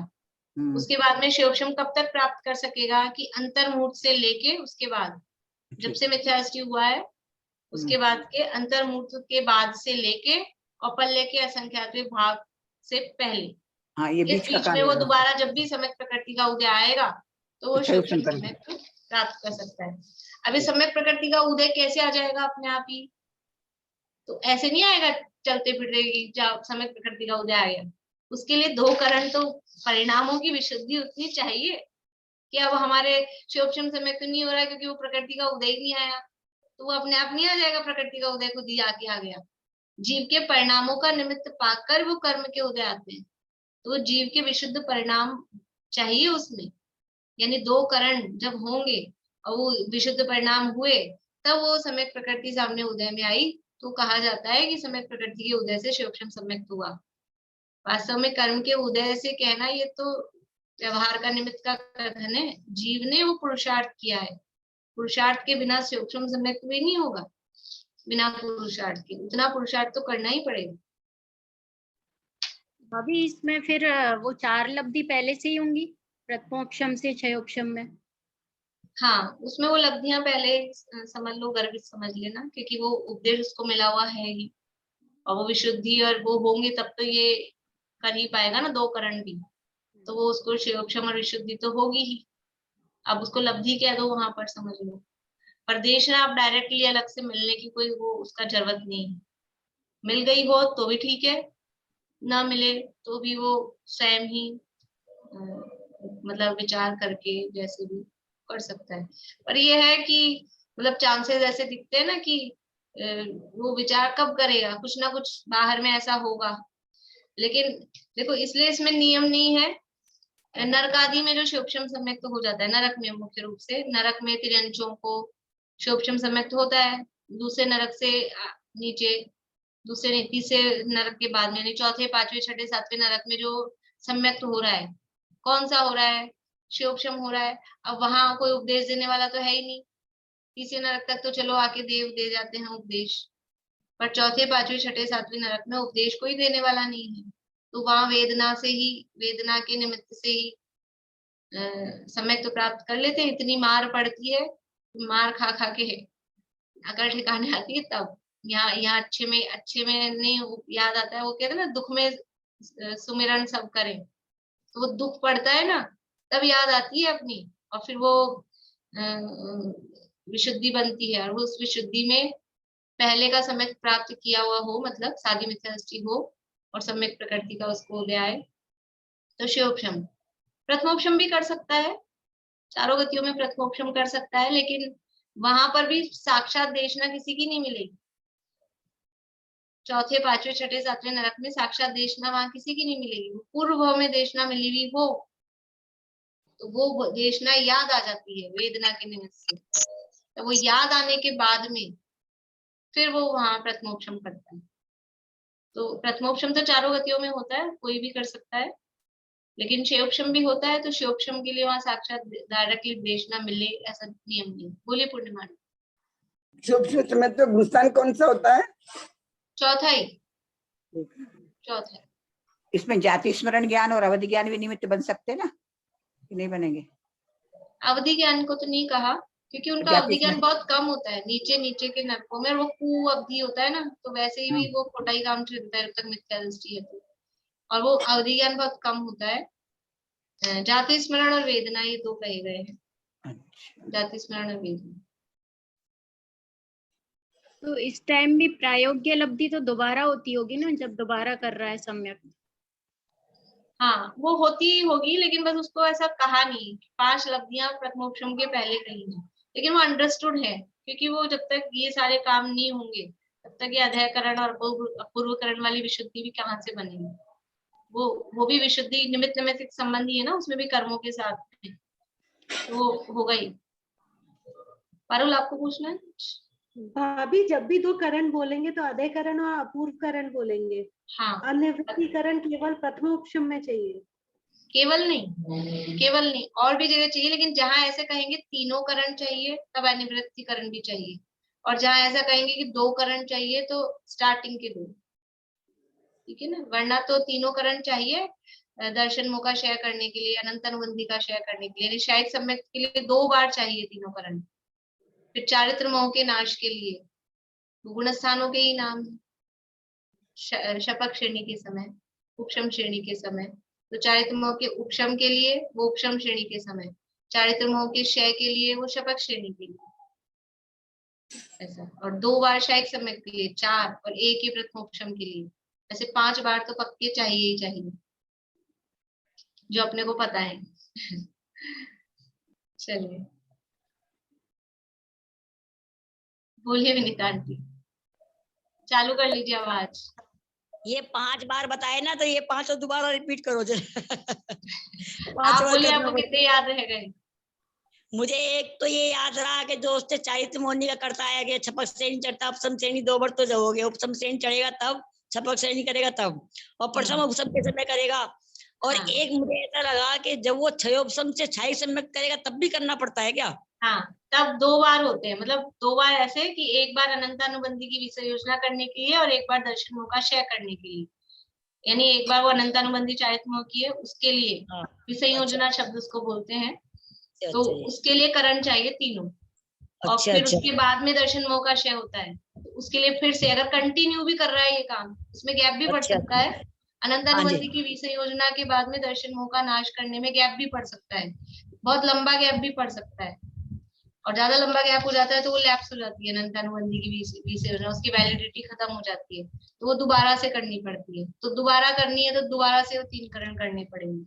उसके बाद में शिवोपम कब तक प्राप्त कर सकेगा कि अंतर्मुहूर्त से लेके उसके बाद, जब से मिथ्या दृष्टि हुआ है उसके बाद के अंतर्मुहूर्त के बाद से लेके और पल्ले के असंख्यात भाग से पहले, हाँ, ये इस बीच में वो दोबारा जब भी सम्यक प्रकृति का उदय आएगा तो वो शिवोपम सम्यक प्राप्त कर सकता है। अभी सम्यक प्रकृति का उदय कैसे आ जाएगा अपने आप ही? तो ऐसे नहीं आएगा चलते फिरते सम्यक प्रकृति का उदय आ गया। उसके लिए 2 करण तो परिणामों की विशुद्धि उतनी चाहिए कि अब हमारे शिवोपम सम्यक तो नहीं हो रहा है क्योंकि वो प्रकृति का उदय ही नहीं आया, तो वो अपने आप नहीं आ जाएगा। प्रकृति का उदय खुद ही आके आ गया। जीव के परिणामों का निमित्त पाकर वो कर्म के उदय आते हैं, तो जीव के विशुद्ध परिणाम चाहिए उसमें। यानी 2 करण जब होंगे और वो विशुद्ध परिणाम हुए तब वो सम्यक प्रकृति सामने उदय में आई, तो कहा जाता है कि सम्यक प्रकृति के उदय से शिवोपम सम्यक हुआ। वास्तव में कर्म के उदय से कहना ये तो व्यवहार का निमित्त का कथन है। जीव ने वो पुरुषार्थ किया है, पुरुषार्थ के बिना शिवोपम सम्यक भी नहीं होगा। बिना पुरुषार्थ के उतना पुरुषार्थ तो करना ही पड़ेगा। अभी इसमें फिर वो 4 लब्धि पहले से ही होंगी प्रथमोपम से क्षयोपम में। हाँ, उसमें वो लब्धियां पहले समझ लो, गर्भित समझ लेना, क्योंकि वो उपदेश उसको मिला हुआ है ही, और वो विशुद्धि और वो होंगे तब तो ये कर ही पाएगा ना 2 करण भी, तो वो उसको शिवोपम और विशुद्धि तो होगी ही। अब उसको लब्धि कह दो, वहां पर समझ लो। प्रदेश ना आप डायरेक्टली अलग से मिलने की कोई वो उसका जरूरत नहीं है। मिल गई हो तो भी ठीक है, ना मिले तो भी वो स्वयं ही मतलब विचार करके जैसे भी कर सकता है। पर ये है कि मतलब चांसेस ऐसे दिखते हैं ना कि वो विचार कब करेगा, कुछ ना कुछ बाहर में ऐसा होगा। लेकिन देखो, इसलिए इसमें नियम नहीं है। नरक आदि में जो शिवोपम सम्यक तो हो जाता है, नरक में मुख्य रूप से, नरक में तिर्यंचों को शिवोपम सम्यक तो होता है। दूसरे नरक से नीचे, दूसरे तीसरे नरक के बाद में, यानी चौथे, पांचवें, छठे, सातवें नरक में जो सम्यक हो रहा है, कौन सा हो रहा है? शिवोपम हो रहा है। अब वहां कोई उपदेश देने वाला तो है ही नहीं। तीसरे नरक तक तो चलो आके देव दे जाते हैं उपदेश, पर चौथे, पांचवें, छठे, सातवें नरक में उपदेश कोई देने वाला नहीं है। तो वहां वेदना से ही, वेदना के निमित्त से ही सम्यक तो प्राप्त कर लेते हैं। इतनी मार पड़ती है, मार खा खा के अगर ठिकाने आती है तब। यहाँ अच्छे में नहीं याद आता है। वो कहते हैं ना, दुख में सुमिरन सब करें, तो वो दुख पड़ता है ना, तब याद आती है अपनी, और फिर वो विशुद्धि बनती है। और वो उस विशुद्धि में पहले का सम्यक प्राप्त किया हुआ हो, मतलब सादी मिथ्या दृष्टि हो और सम्यक प्रकृति का उसको उदय आए, तो शिवोपम। प्रथमोपम भी कर सकता है, चारों गतियों में प्रथमोपशम कर सकता है, लेकिन वहां पर भी साक्षात देशना किसी की नहीं मिलेगी। चौथे, पांचवे, छठे, सातवें नरक में साक्षात देशना वहां किसी की नहीं मिलेगी। पूर्व भाव में देशना मिली हुई हो तो वो देशना याद आ जाती है वेदना के निमित्त से, तो वो याद आने के बाद में फिर वो वहां प्रथमोपशम करता है। तो प्रथमोपशम तो चारों गतियों में होता है, कोई भी कर सकता है, लेकिन क्षयोपशम भी होता है, तो क्षयोपशम के लिए वहां साक्षात डायरेक्टली देशना मिले ऐसा नियम नहीं। बोलिए पूर्णिमा। क्षयोपशम में तो गुस्तान कौन सा होता है? चौथा ही, चौथा। इसमें जाति स्मरण ज्ञान और अवधि ज्ञान भी निमित्त बन सकते ना, कि नहीं बनेंगे? अवधि ज्ञान को तो नहीं कहा, क्योंकि उनका जाति अवधि ज्ञान स्मरण बहुत कम होता है नीचे नीचे के नरकों में, और वो कु अवधि होता है ना, तो वैसे ही भी वो खोटा ही काम चलता है जब तक मिथ्या दृष्टि है तो। और वो अवधि ज्ञान बहुत कम होता है। जाति स्मरण और वेदना ये दो कहे गए हैं। अच्छा। जाति स्मरण और वेदना। तो इस टाइम भी प्रायोग्य लब्धि तो दोबारा होती होगी ना, जब दोबारा कर रहा है सम्यक? हाँ वो होती ही होगी, लेकिन बस उसको ऐसा कहा नहीं 5 लब्धियां प्रथमोपशम के पहले कही है, लेकिन वो अंडरस्टूड है, क्योंकि वो जब तक ये सारे काम नहीं होंगे तब तक ये अधःकरण और अपूर्वकरण वाली विशुद्धि भी कहाँ से बनेगी। वो भी विशुद्धि निमित्त निमित्त संबंधी है ना, उसमें भी कर्मों के साथ है, तो वो होगा ही। पारुल आपको पूछना है? भाभी जब भी 2 करण बोलेंगे तो अधःकरण और अपूर्वकरण बोलेंगे। हाँ, अनिवृत्तिकरण केवल प्रथमोपशम में चाहिए। केवल नहीं और भी जगह चाहिए, लेकिन जहां ऐसे कहेंगे तीनों करण चाहिए तब अनिवृत्तिकरण भी चाहिए, और जहां ऐसा कहेंगे कि 2 करण चाहिए तो स्टार्टिंग के 2, ठीक है ना। वरना तो तीनों करण चाहिए दर्शन मोह का क्षय करने के लिए, अनंत अनुबंधी का क्षय करने के लिए, निशायिक सम्यक के लिए 2 बार चाहिए तीनों करण। फिर चारित्र मोह के नाश के लिए गुण स्थानों के ही नाम, शपथ श्रेणी के समय, उपशम श्रेणी के समय, तो चारित्र मोह के उपशम के लिए वो उपशम श्रेणी के समय, चारित्र मोह के क्षय के लिए वो शपथ श्रेणी के लिए, ऐसा। और 2 बार शायिक सम्यक के लिए 4, और 1 ही प्रथमोपशम के लिए, ऐसे 5 बार तो पक्के चाहिए ही चाहिए, जो अपने को पता है। चलिए बोलिए विनीता आंटी, चालू कर लीजिए आवाज। ये 5 बार बताए ना, तो ये 5 दोबारा रिपीट करो जरा। आप बोलिए आपको कितने याद रह गए? मुझे एक तो ये याद रहा कि जो उससे चारित्र मोहनी का करता है कि छपक श्रेणी चढ़ता, उपसम श्रेणी 2 बार तो जाओगे, उपसम श्रेणी चढ़ेगा तब, छपक श्रेणी करेगा तब, और प्रथम उपसम के समय करेगा। और एक मुझे ऐसा लगा कि जब वो क्षयोपशम से क्षयिक सम्यक करेगा तब भी करना पड़ता है क्या? हाँ, तब 2 बार होते हैं, मतलब 2 बार ऐसे कि एक बार अनंतानुबंधी की विषय योजना करने के लिए और एक बार दर्शन मोह का क्षय करने के लिए, यानी एक बार वो अनंतानुबंधी चारित्र मोह की है उसके लिए विषय योजना शब्द उसको बोलते हैं, तो उसके लिए करण चाहिए तीनों। और फिर उसके बाद में दर्शन मोह का क्षय होता है, तो उसके लिए फिर से अगर कंटिन्यू भी कर रहा है ये काम, उसमें गैप भी पड़ सकता है। अनंतानुबंधी की विषय योजना के बाद में दर्शन मोह का नाश करने में गैप भी पड़ सकता है, बहुत लंबा गैप भी पड़ सकता है, और ज्यादा लंबा गैप हो जाता है तो वो लैप्स हो जाती है अनंतानुबंधी की विषय योजना, उसकी वैलिडिटी खत्म हो जाती है, तो वो दोबारा से करनी पड़ती है। तो दोबारा करनी है तो दोबारा से वो 3 करण करने पड़ेंगे।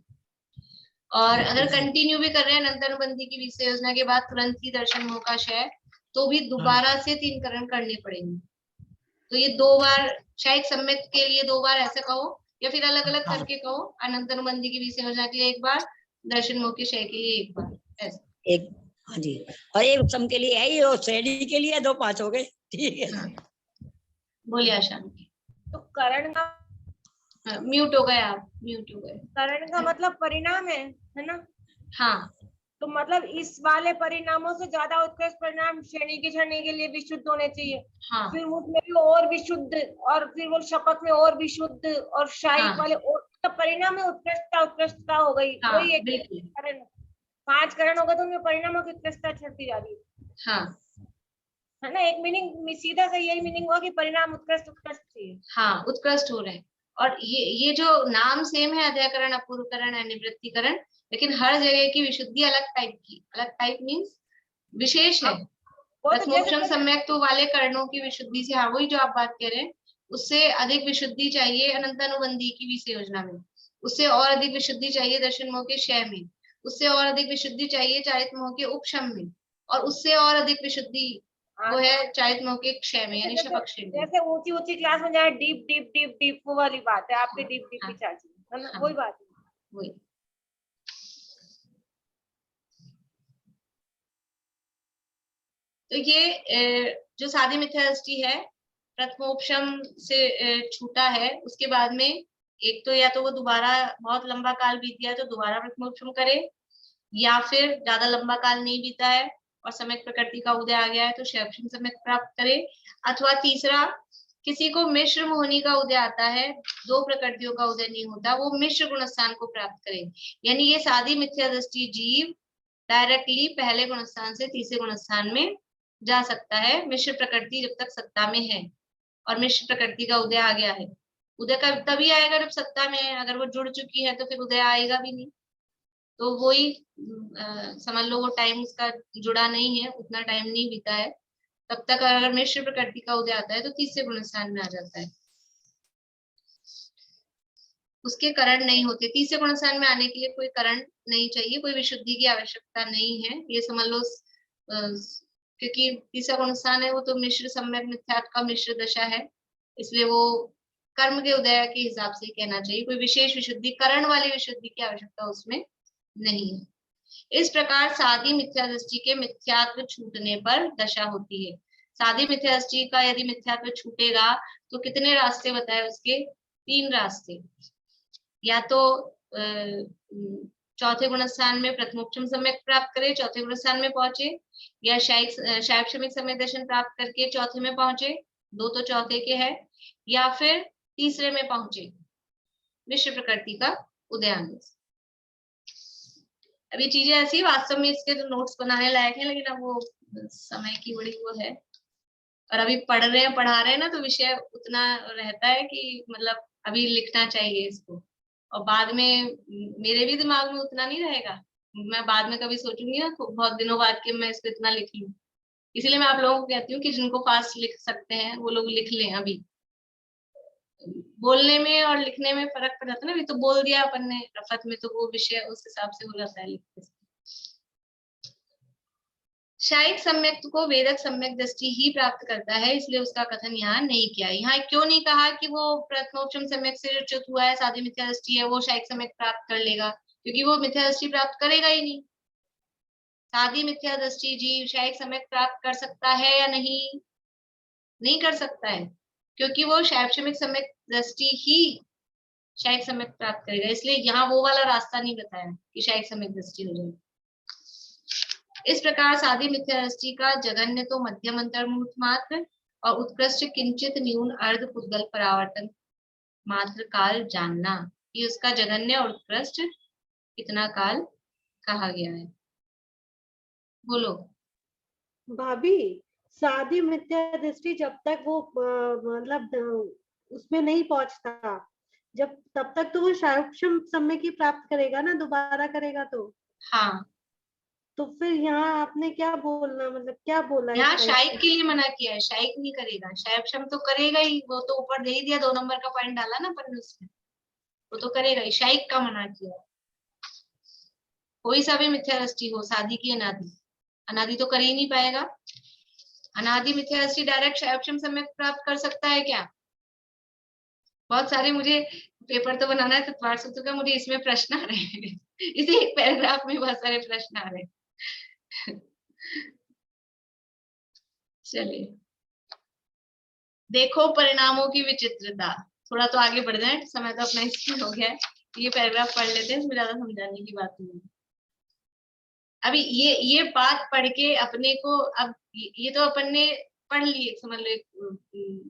और अगर कंटिन्यू भी कर रहे हैं अनंतानुबंधी की विषय योजना के बाद तुरंत ही दर्शन मोह का क्षय, तो भी दोबारा से 3 करण करने पड़ेंगे। तो ये 2 बार शायद सम्यक के लिए 2 बार ऐसे कहो, या फिर अलग अलग करके कहो, अनंतानुबंधी की विषय योजना के लिए 1 बार, दर्शन मोह के क्षय के लिए 1 बार, ऐसा। एक, हाँ जी, और एक उपसम के लिए है, ये श्रेणी के लिए 2 5 हो गए, ठीक है। बोलिए आशा। तो करण का म्यूट हो गए आप, म्यूट हो गए। करण का मतलब परिणाम है ना? हाँ, तो मतलब इस वाले परिणामों से ज्यादा उत्कृष्ट परिणाम श्रेणी के क्षण के लिए विशुद्ध होने चाहिए। हाँ, फिर उसमें भी और विशुद्ध, और फिर वो शपथ में और विशुद्ध, और शाही वाले और, तो परिणाम में उत्कृष्टता हो गई। हाँ, वही एक करण, 5 करण होगा तो उनमें परिणामों की उत्कृष्टता छूटती जा रही है। हाँ, है ना, एक मीनिंग सीधा सा यही मीनिंग हुआ कि परिणाम उत्कृष्ट चाहिए। हाँ, उत्कृष्ट हो रहे हैं। और ये जो नाम सेम है, अधःकरण, अपूर्वकरण, अनिवृत्तिकरण, लेकिन हर जगह की विशुद्धि अलग टाइप की, अलग टाइप मीन्स विशेष है। प्रथमोपशम सम्यक तो वाले करणों की विशुद्धि से, हाँ वही जो आप बात कह रहे हैं, उससे अधिक विशुद्धि चाहिए अनंतानुबंधी की विषय योजना में, उससे और अधिक विशुद्धि चाहिए दर्शन मोह के क्षय में, उससे और अधिक विशुद्धि चाहिए चारित मोह के उपशम में, और उससे और अधिक विशुद्धि वो है चारित मोह के क्षय में, यानी शपक्षय में। जैसे ऊंची ऊंची क्लास में जाए डीप डीप डीप डीप, वो वाली बात है आपकी, डीप डीप हाँ, की चाची है ना, हाँ, वही बात है। वही। तो ये जो सादी मिथ्या दृष्टि है प्रथमोपशम से छूटा है, उसके बाद में एक तो या तो वो दोबारा बहुत लंबा काल बीत गया तो दोबारा प्रथमोपशम करे, या फिर ज्यादा लंबा काल नहीं बीता है और सम्यक प्रकृति का उदय आ गया है तो शैवक्षम सम्यक प्राप्त करे, अथवा तीसरा किसी को मिश्र मोहनी का उदय आता है, दो प्रकृतियों का उदय नहीं होता, वो मिश्र गुणस्थान को प्राप्त करे। यानी ये सादी मिथ्या दृष्टि जीव डायरेक्टली पहले गुणस्थान से तीसरे गुणस्थान में जा सकता है, मिश्र प्रकृति जब तक सत्ता में है और मिश्र प्रकृति का उदय आ गया है। उदय का तभी आएगा जब सत्ता में है, अगर वो जुड़ चुकी है तो फिर उदय आएगा भी नहीं। तो वही समझ लो वो टाइम उसका जुड़ा नहीं है, उतना टाइम नहीं बीता है, तब तक अगर मिश्र प्रकृति का उदय आता है तो तीसरे गुणस्थान में आ जाता है, उसके करण नहीं होते। तीसरे गुणस्थान में आने के लिए कोई करण नहीं चाहिए, कोई विशुद्धि की आवश्यकता नहीं है, ये समझ लो। क्योंकि तीसरा गुणस्थान है वो तो मिश्र सम्यक मिथ्यात्व का मिश्र दशा है, इसलिए वो कर्म के उदय के हिसाब से कहना चाहिए, कोई विशेष विशुद्धि करण वाली विशुद्धि की आवश्यकता उसमें नहीं है। इस प्रकार सादी मिथ्या दृष्टि के मिथ्यात्व छूटने पर दशा होती है। सादी मिथ्या दृष्टि का यदि मिथ्यात्व छूटेगा तो कितने रास्ते बताए उसके? 3 रास्ते। या तो चौथे गुणस्थान में प्रथमोपशम सम्यक प्राप्त करे, चौथे गुणस्थान में पहुंचे, या शैवक्षमिक सम्यक दर्शन प्राप्त करके चौथे में पहुंचे, 2 तो चौथे के है, या फिर तीसरे में पहुंचे मिश्र प्रकृति का उदय आने से। अभी चीजें ऐसी वास्तव में इसके तो नोट्स बनाने लायक है, लेकिन अब वो समय की बड़ी वो है, और अभी पढ़ा रहे हैं ना, तो विषय उतना रहता है कि मतलब अभी लिखना चाहिए इसको, और बाद में मेरे भी दिमाग में उतना नहीं रहेगा, मैं बाद में कभी सोचूंगी ना बहुत दिनों बाद कि मैं इसको इतना लिख लूं। इसीलिए मैं आप लोगों को कहती हूँ कि जिनको फास्ट लिख सकते हैं वो लोग लिख लें। अभी बोलने में और लिखने में फर्क पड़ जाता है ना, अभी तो बोल दिया अपन ने रफत में, तो वो विषय उस हिसाब से हो जाता है लिखते। शायिक सम्यक को वेदक सम्यक दृष्टि ही प्राप्त करता है, इसलिए उसका कथन यहाँ नहीं किया। यहाँ क्यों नहीं कहा कि वो प्रथमोपशम सम्यक से जो च्युत हुआ है, सादी मिथ्या दृष्टि है, वो शायिक सम्यक प्राप्त कर लेगा? क्योंकि वो मिथ्या दृष्टि प्राप्त करेगा ही नहीं। सादी मिथ्या दृष्टि जीव शायिक सम्यक प्राप्त कर सकता है या नहीं? नहीं कर सकता है, क्योंकि वो शैवक्षमिक सम्यक दृष्टि ही शायिक सम्यक प्राप्त करेगा, इसलिए यहाँ वो वाला रास्ता नहीं बताया कि शायिक सम्यक दृष्टि हो जाए। इस प्रकार सादी मिथ्या दृष्टि का जघन्य तो मध्यम अंतर्मुहूर्त मात्र और उत्कृष्ट किंचित न्यून अर्ध पुद्गल परावर्तन मात्र काल जानना, ये उसका जघन्य और उत्कृष्ट कितना काल कहा गया है। बोलो भाभी, सादी मिथ्या दृष्टि जब तक वो मतलब उसमें नहीं पहुंचता, जब तब तक तो वो शैवक्षम सम्य की प्राप्त करेगा ना, दोबारा करेगा तो। हाँ, तो फिर यहाँ आपने क्या बोलना, मतलब क्या बोला यहाँ इसका? शायिक के लिए मना किया है, शायिक नहीं करेगा, शैवक्षम तो करेगा ही, वो तो ऊपर दे ही दिया, 2 नंबर का पॉइंट डाला ना अपन ने उसमें, वो तो करेगा ही, शायिक का मना किया। कोई सा भी मिथ्या दृष्टि हो, सादी की अनादि, अनादि तो कर ही नहीं पाएगा। अनादि मिथ्या दृष्टि डायरेक्ट शैवक्षम सम्यक प्राप्त कर सकता है क्या? बहुत सारे मुझे पेपर तो बनाना है तत्वार सूत्र का, मुझे इसमें प्रश्न आ रहे हैं इसे एक पैराग्राफ में बहुत सारे प्रश्न आ रहे हैं चलिए, देखो परिणामों की विचित्रता। थोड़ा तो आगे बढ़ जाए, समय तो अपना इसमें हो गया है, ये पैराग्राफ पढ़ लेते हैं, इसमें ज्यादा समझाने की बात नहीं है। अभी ये बात पढ़ के अपने को, अब ये तो अपन ने पढ़ ली, समझ लो एक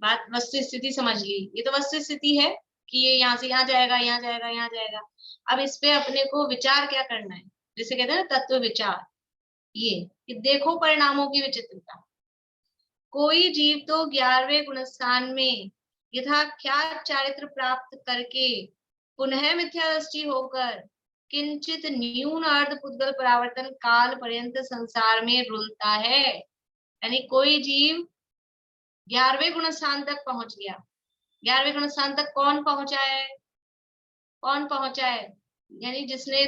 बात, वस्तु स्थिति समझ ली, ये तो वस्तु स्थिति है कि ये यहाँ से यहाँ जाएगा, यहाँ जाएगा, यहाँ जाएगा। अब इस पे अपने को विचार क्या करना है, जिसे कहते हैं ना तत्व विचार, ये कि देखो परिणामों की विचित्रता। कोई जीव तो 11वें गुणस्थान में यथाख्यात चारित्र प्राप्त करके पुनः मिथ्या दृष्टि होकर किंचित न्यून अर्ध पुद्गल परावर्तन काल पर्यंत संसार में रुलता है। यानी कोई जीव 11वें गुणस्थान तक पहुंच गया। 11वें गुणस्थान तक कौन पहुंचा है? कौन पहुंचा है? यानी जिसने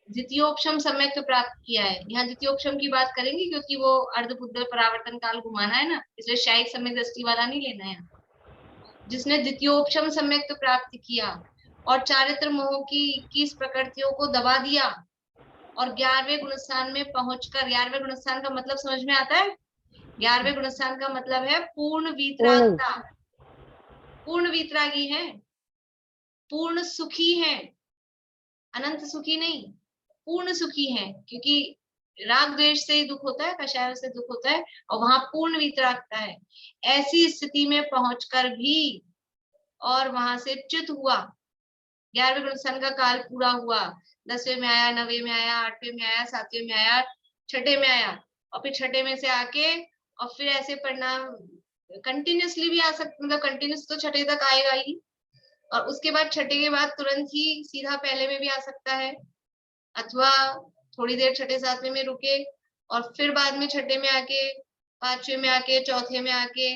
द्वितीयोपशम सम्यक्त्व प्राप्त किया है। यहाँ द्वितीयोपशम की बात करेंगे क्योंकि वो अर्धपुद्गल परावर्तन काल घुमाना है ना, इसलिए शायिक सम्यक दृष्टि वाला नहीं लेना है। जिसने द्वितीयोपशम सम्यक्त्व प्राप्त किया और चारित्र मोह की 21 प्रकृतियों को दबा दिया और 11वें गुणस्थान में पहुंचकर, 11वें गुणस्थान का मतलब समझ में आता है? 11वें गुणस्थान का मतलब है पूर्ण वीतरागता। पूर्ण वीतरागी है, पूर्ण सुखी है, अनंत सुखी नहीं, पूर्ण सुखी है, क्योंकि राग द्वेष से ही दुख होता है, कषाय से दुख होता है, और वहां पूर्ण वीतरागता है। ऐसी स्थिति में पहुंचकर भी और वहां से च्युत हुआ, 11वें गुणस्थान का काल पूरा हुआ, 10वें में आया, 9वें में आया, 8वें में आया, 7वें में आया, 6ठे में आया, और फिर 6ठे में से आके और फिर ऐसे परिणाम कंटिन्यूसली भी आ सकते, मतलब कंटिन्यूस तो 6ठे तक आएगा ही, और उसके बाद 6ठे के बाद तुरंत ही सीधा पहले में भी आ सकता है, अथवा थोड़ी देर 6ठे 7वें में रुके और फिर बाद में 6ठे में आके, 5वें में आके, 4थे में आके,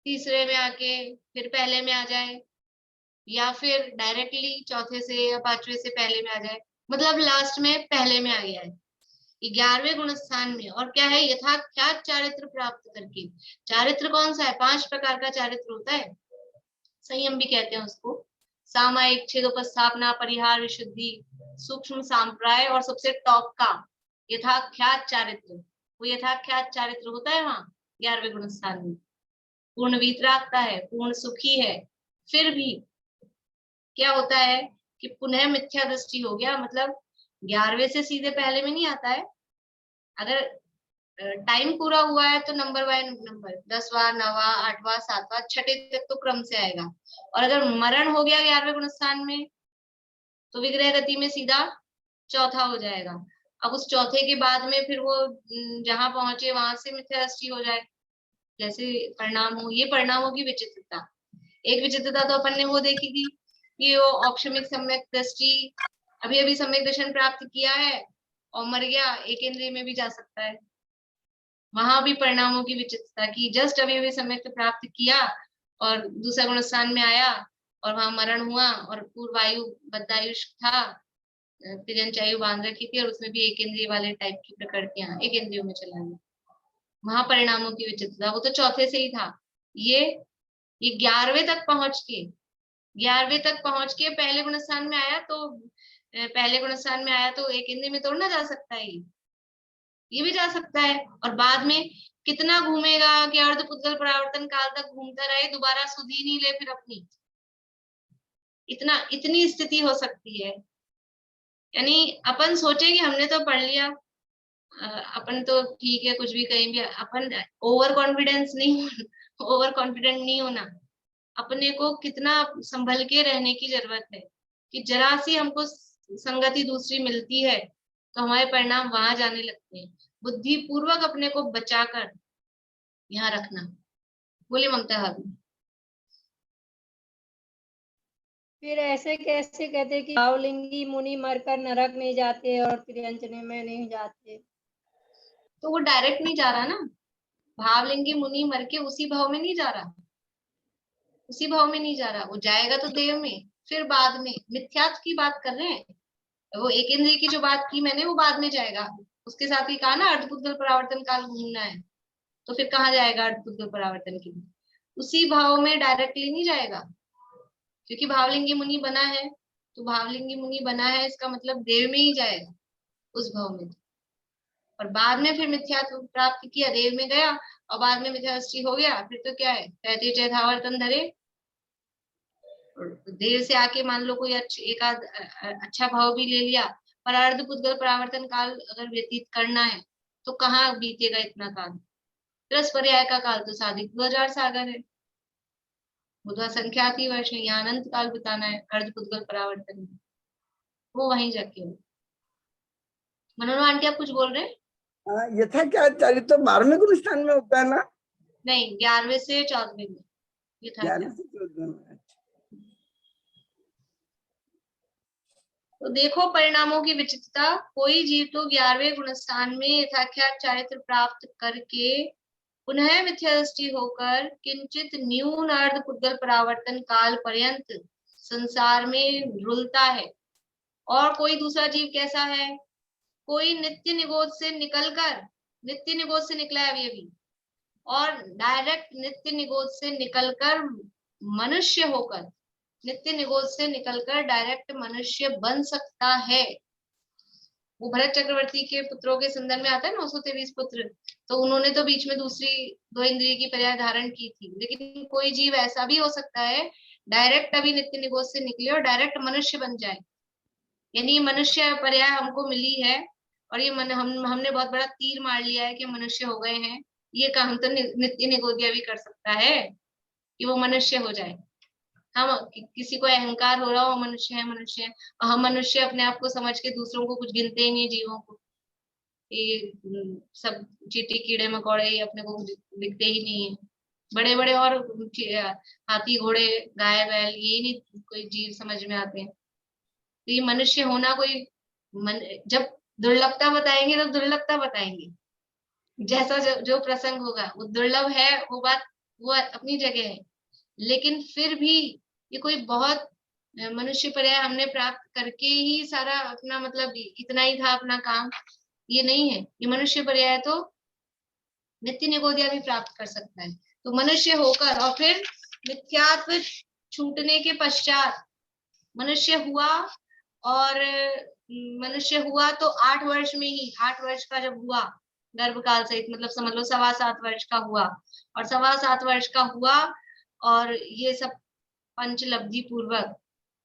3रे में आके फिर पहले में आ जाए, या फिर डायरेक्टली 4थे से या 5वें से पहले में आ जाए, मतलब लास्ट में पहले में आ गया है 11वें गुणस्थान में। और क्या है? यथाख्यात चारित्र प्राप्त करके। चारित्र कौन सा है? 5 प्रकार का चारित्र होता है, संयम भी कहते हैं उसको, सामायिक, छेदोपस्थापना, परिहार, विशुद्धि, सूक्ष्म, सांप्राय, और सबसे टॉप का यथाख्यात चारित्र। वो यथाख्यात चारित्र होता है वहां 11वें गुणस्थान में। पूर्ण वीतरागता है, पूर्ण सुखी है, फिर भी क्या होता है कि पुनः मिथ्या दृष्टि हो गया, मतलब 11वें से सीधे पहले में नहीं आता है। अगर टाइम पूरा हुआ है तो नंबर बाय नंबर, 10वां, 9वां, 8वां, 7वां, 6ठे तक तो क्रम से आएगा। और अगर मरण हो गया 11वें गुणस्थान में तो विग्रह गति में सीधा 4था हो जाएगा। अब उस 4थे के बाद में फिर वो जहां पहुंचे वहां से मिथ्या दृष्टि हो जाए, जैसे परिणाम हो। ये परिणामों की विचित्रता। एक विचित्रता तो अपन ने वो देखी थी कि वो औपशमिक सम्यक दृष्टि, अभी अभी सम्यक दर्शन प्राप्त किया है और मर गया, एक इंद्रिय में भी जा सकता है। वहां भी परिणामों की विचित्रता की, जस्ट अभी अभी सम्यक प्राप्त किया और दूसरा गुणस्थान में आया और वहां मरण हुआ, और पूर्वायु बद्धायुष था, तिर्यंचायु बांध रखी थी, और उसमें भी एक इंद्रिय वाले टाइप की प्रकृतियां एक इंद्रियों में चला गया। वहां परिणामों की विचित्रता, वो तो 4थे से ही था। ये 11वें तक पहुंच के, 11वें तक पहुंच के पहले गुणस्थान में आया, तो पहले गुणस्थान में आया तो एक इंद्रिय में तोड़ना जा सकता है, ये भी जा सकता है। और बाद में कितना घूमेगा कि अर्धपुद्गल परावर्तन काल तक घूमता रहे, दोबारा सुध ही नहीं ले फिर अपनी, इतनी स्थिति हो सकती है। यानी अपन सोचे कि हमने तो पढ़ लिया, अपन तो ठीक है, कुछ भी कहीं भी, अपन ओवर कॉन्फिडेंस नहीं, ओवर कॉन्फिडेंट नहीं होना। अपने को कितना संभल के रहने की जरूरत है कि जरा सी हमको संगति दूसरी मिलती है तो हमारे परिणाम वहां जाने लगते हैं। बुद्धि पूर्वक अपने को बचाकर यहाँ रखना। बोले ममता भाभी। फिर ऐसे कैसे कहते कि भावलिंगी मुनि मरकर नरक में जाते और तिर्यंचने में नहीं जाते? तो वो डायरेक्ट नहीं जा रहा ना, भावलिंगी मुनि मर के उसी भाव में नहीं जा रहा, उसी भाव में नहीं जा रहा, वो जाएगा तो देव में, फिर बाद में मिथ्यात्व की बात कर रहे हैं। वो एक इंद्रिय की जो बात की मैंने, वो बाद में जाएगा। उसके साथ ही कहा ना अर्धपुद्गल परावर्तन काल घूमना है, तो फिर कहाँ जाएगा अर्धपुद्गल परावर्तन के लिए? उसी भाव में डायरेक्टली नहीं जाएगा, क्योंकि भावलिंगी मुनि बना है, तो भावलिंगी मुनि बना है इसका मतलब देव में ही जाएगा उस भाव में। और बाद में फिर मिथ्यात्व प्राप्त किया, देव में गया और बाद में मिथ्यादृष्टि हो गया, फिर तो क्या है, कहते चैथावर्तन धरे। देव से आके मान लो कोई एक आध अच्छा भाव भी ले लिया, पर अर्धपुद्गल परावर्तन काल अगर व्यतीत करना है तो कहाँ बीतेगा इतना काल? 10 पर्याय का काल तो साधिक 2000 सागर है, बुधा संख्याति वर्ष है, यहाँ अनंत काल बिताना है अर्धपुद्गल परावर्तन में, वो वहीं जाके हो। मनोरमा आंटी आप कुछ बोल रहे हैं? यथा क्या चारित्र तो 12वें गुणस्थान में होता है ना? नहीं, 11वें से 14वें में। 11वें से 14वें में। तो देखो परिणामों की विचित्रता। कोई जीव तो 11वें गुणस्थान में यथाख्यात चारित्र प्राप्त करके पुनः मिथ्यादृष्टि होकर किंचित न्यून अर्धपुद्गल परावर्तन काल पर्यंत संसार में रुलता है, और कोई दूसरा जीव कैसा है, कोई नित्य निगोद से निकलकर, नित्य निगोद से निकला है अभी, और डायरेक्ट नित्य निगोद से निकलकर मनुष्य होकर, नित्य निगोद से निकलकर डायरेक्ट मनुष्य बन सकता है। वो भरत चक्रवर्ती के पुत्रों के संदर्भ में आता है 923 पुत्र, तो उन्होंने तो बीच में दूसरी 2 इंद्रिय की पर्याय धारण की थी, लेकिन कोई जीव ऐसा भी हो सकता है डायरेक्ट अभी नित्य निगोद से निकले और डायरेक्ट मनुष्य बन जाए। यानी मनुष्य पर्याय हमको मिली है और ये हमने बहुत बड़ा तीर मार लिया है कि मनुष्य हो गए हैं, ये काम तो नित्य निगोदिया भी कर सकता है कि वो मनुष्य हो जाए। हम किसी को अहंकार हो रहा हो मनुष्य है, मनुष्य है, और हम मनुष्य अपने आप को समझ के दूसरों को कुछ गिनते ही नहीं, जीवों को, ये सब चींटी कीड़े मकोड़े ये अपने को दिखते ही नहीं है, बड़े बड़े और हाथी घोड़े गाय बैल ये नहीं कोई जीव समझ में आते हैं। तो ये मनुष्य होना कोई जब दुर्लभता बताएंगे तो दुर्लभता बताएंगे, जैसा जो प्रसंग होगा वो दुर्लभ है, वो बात वो अपनी जगह है, लेकिन फिर भी ये कोई बहुत मनुष्य पर्याय हमने प्राप्त करके ही सारा अपना मतलब इतना ही था अपना काम, ये नहीं है। ये मनुष्य पर्याय तो नित्य निगोदिया भी प्राप्त कर सकता है। तो मनुष्य होकर और फिर मिथ्यात्व छूटने के पश्चात मनुष्य हुआ, और मनुष्य हुआ तो 8 वर्ष में ही, 8 वर्ष का जब हुआ गर्भकाल सहित, मतलब समझ लो 7.25 वर्ष का हुआ, और 7.25 वर्ष का हुआ और ये सब पंचलब्धि पूर्वक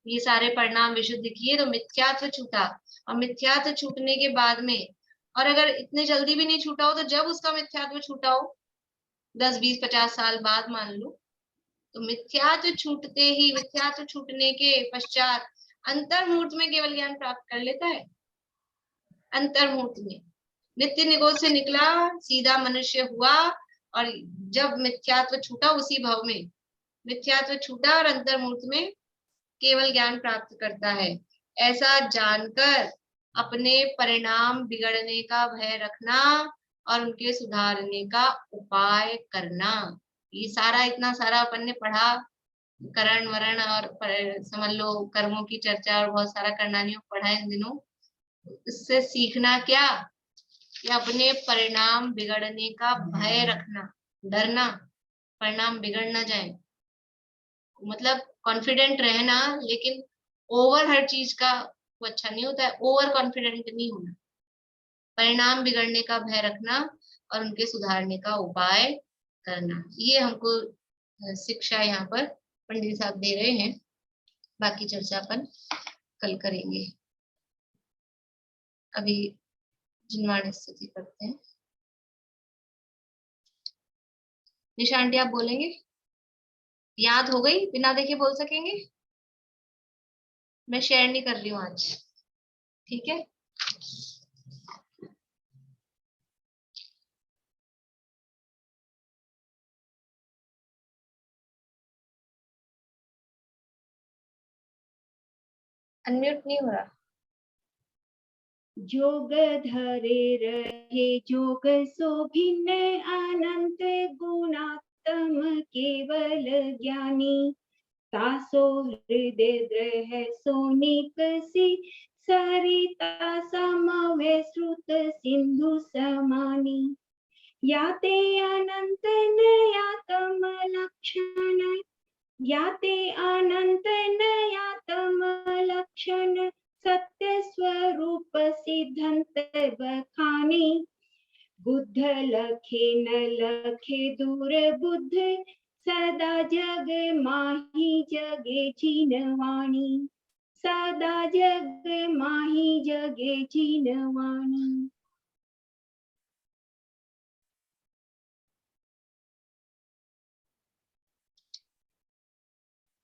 ये सारे परिणाम विशुद्ध किए तो मिथ्यात्व छूटा। और मिथ्यात्व छूटने के बाद में, और अगर इतने जल्दी भी नहीं छूटा हो तो जब उसका मिथ्यात्व छूटा हो 10, 20, 50 साल बाद मान लो, तो मिथ्यात्व छूटते ही, मिथ्यात्व छूटने के पश्चात अंतर्मुहूर्त में केवल ज्ञान प्राप्त कर लेता है। अंतर्मुहूर्त में नित्य निगोद से निकला, सीधा मनुष्य हुआ, और जब मिथ्यात्व छूटा उसी भाव में मिथ्यात्व छूटा और अंतर्मुहूर्त में केवल ज्ञान प्राप्त करता है। ऐसा जानकर अपने परिणाम बिगड़ने का भय रखना और उनके सुधारने का उपाय करना। ये सारा इतना सारा अपन ने पढ़ा, करण वरण और समझ लो कर्मों की चर्चा और बहुत सारा करणानियों पढ़ा इन दिनों। इससे सीखना क्या कि अपने परिणाम बिगड़ने का भय रखना, डरना परिणाम बिगड़ ना जाए, मतलब कॉन्फिडेंट रहना, लेकिन ओवर हर चीज का वो अच्छा नहीं होता है, ओवर कॉन्फिडेंट नहीं होना, परिणाम बिगड़ने का भय रखना और उनके सुधारने का उपाय करना। ये हमको शिक्षा यहाँ पर पंडित साहब दे रहे हैं, बाकी चर्चा अपन कल करेंगे। अभी जिनवाणी स्थिति करते हैं। निशा आंटी आप बोलेंगे? याद हो गई? बिना देखे बोल सकेंगे? मैं शेयर नहीं कर रही हूँ आज, ठीक है? अनम्यूट नहीं हो रहा। जोग धरे रहे जोग सो भिन्न अनंत गुणात्म केवल ज्ञानी, तासो हृदय द्रह सोनिक सी सरिता समवे श्रुत सिंधु समानी, याते अनंत नयातम लक्षण, याते अनंत नयातम लक्षण, सत्य स्वरूप सिद्धंत बखानी, बुद्ध लखे न लखे दूर बुद्ध, सदा जग माही जगे जीनवाणी, सदा जग माही जगे जीनवाणी।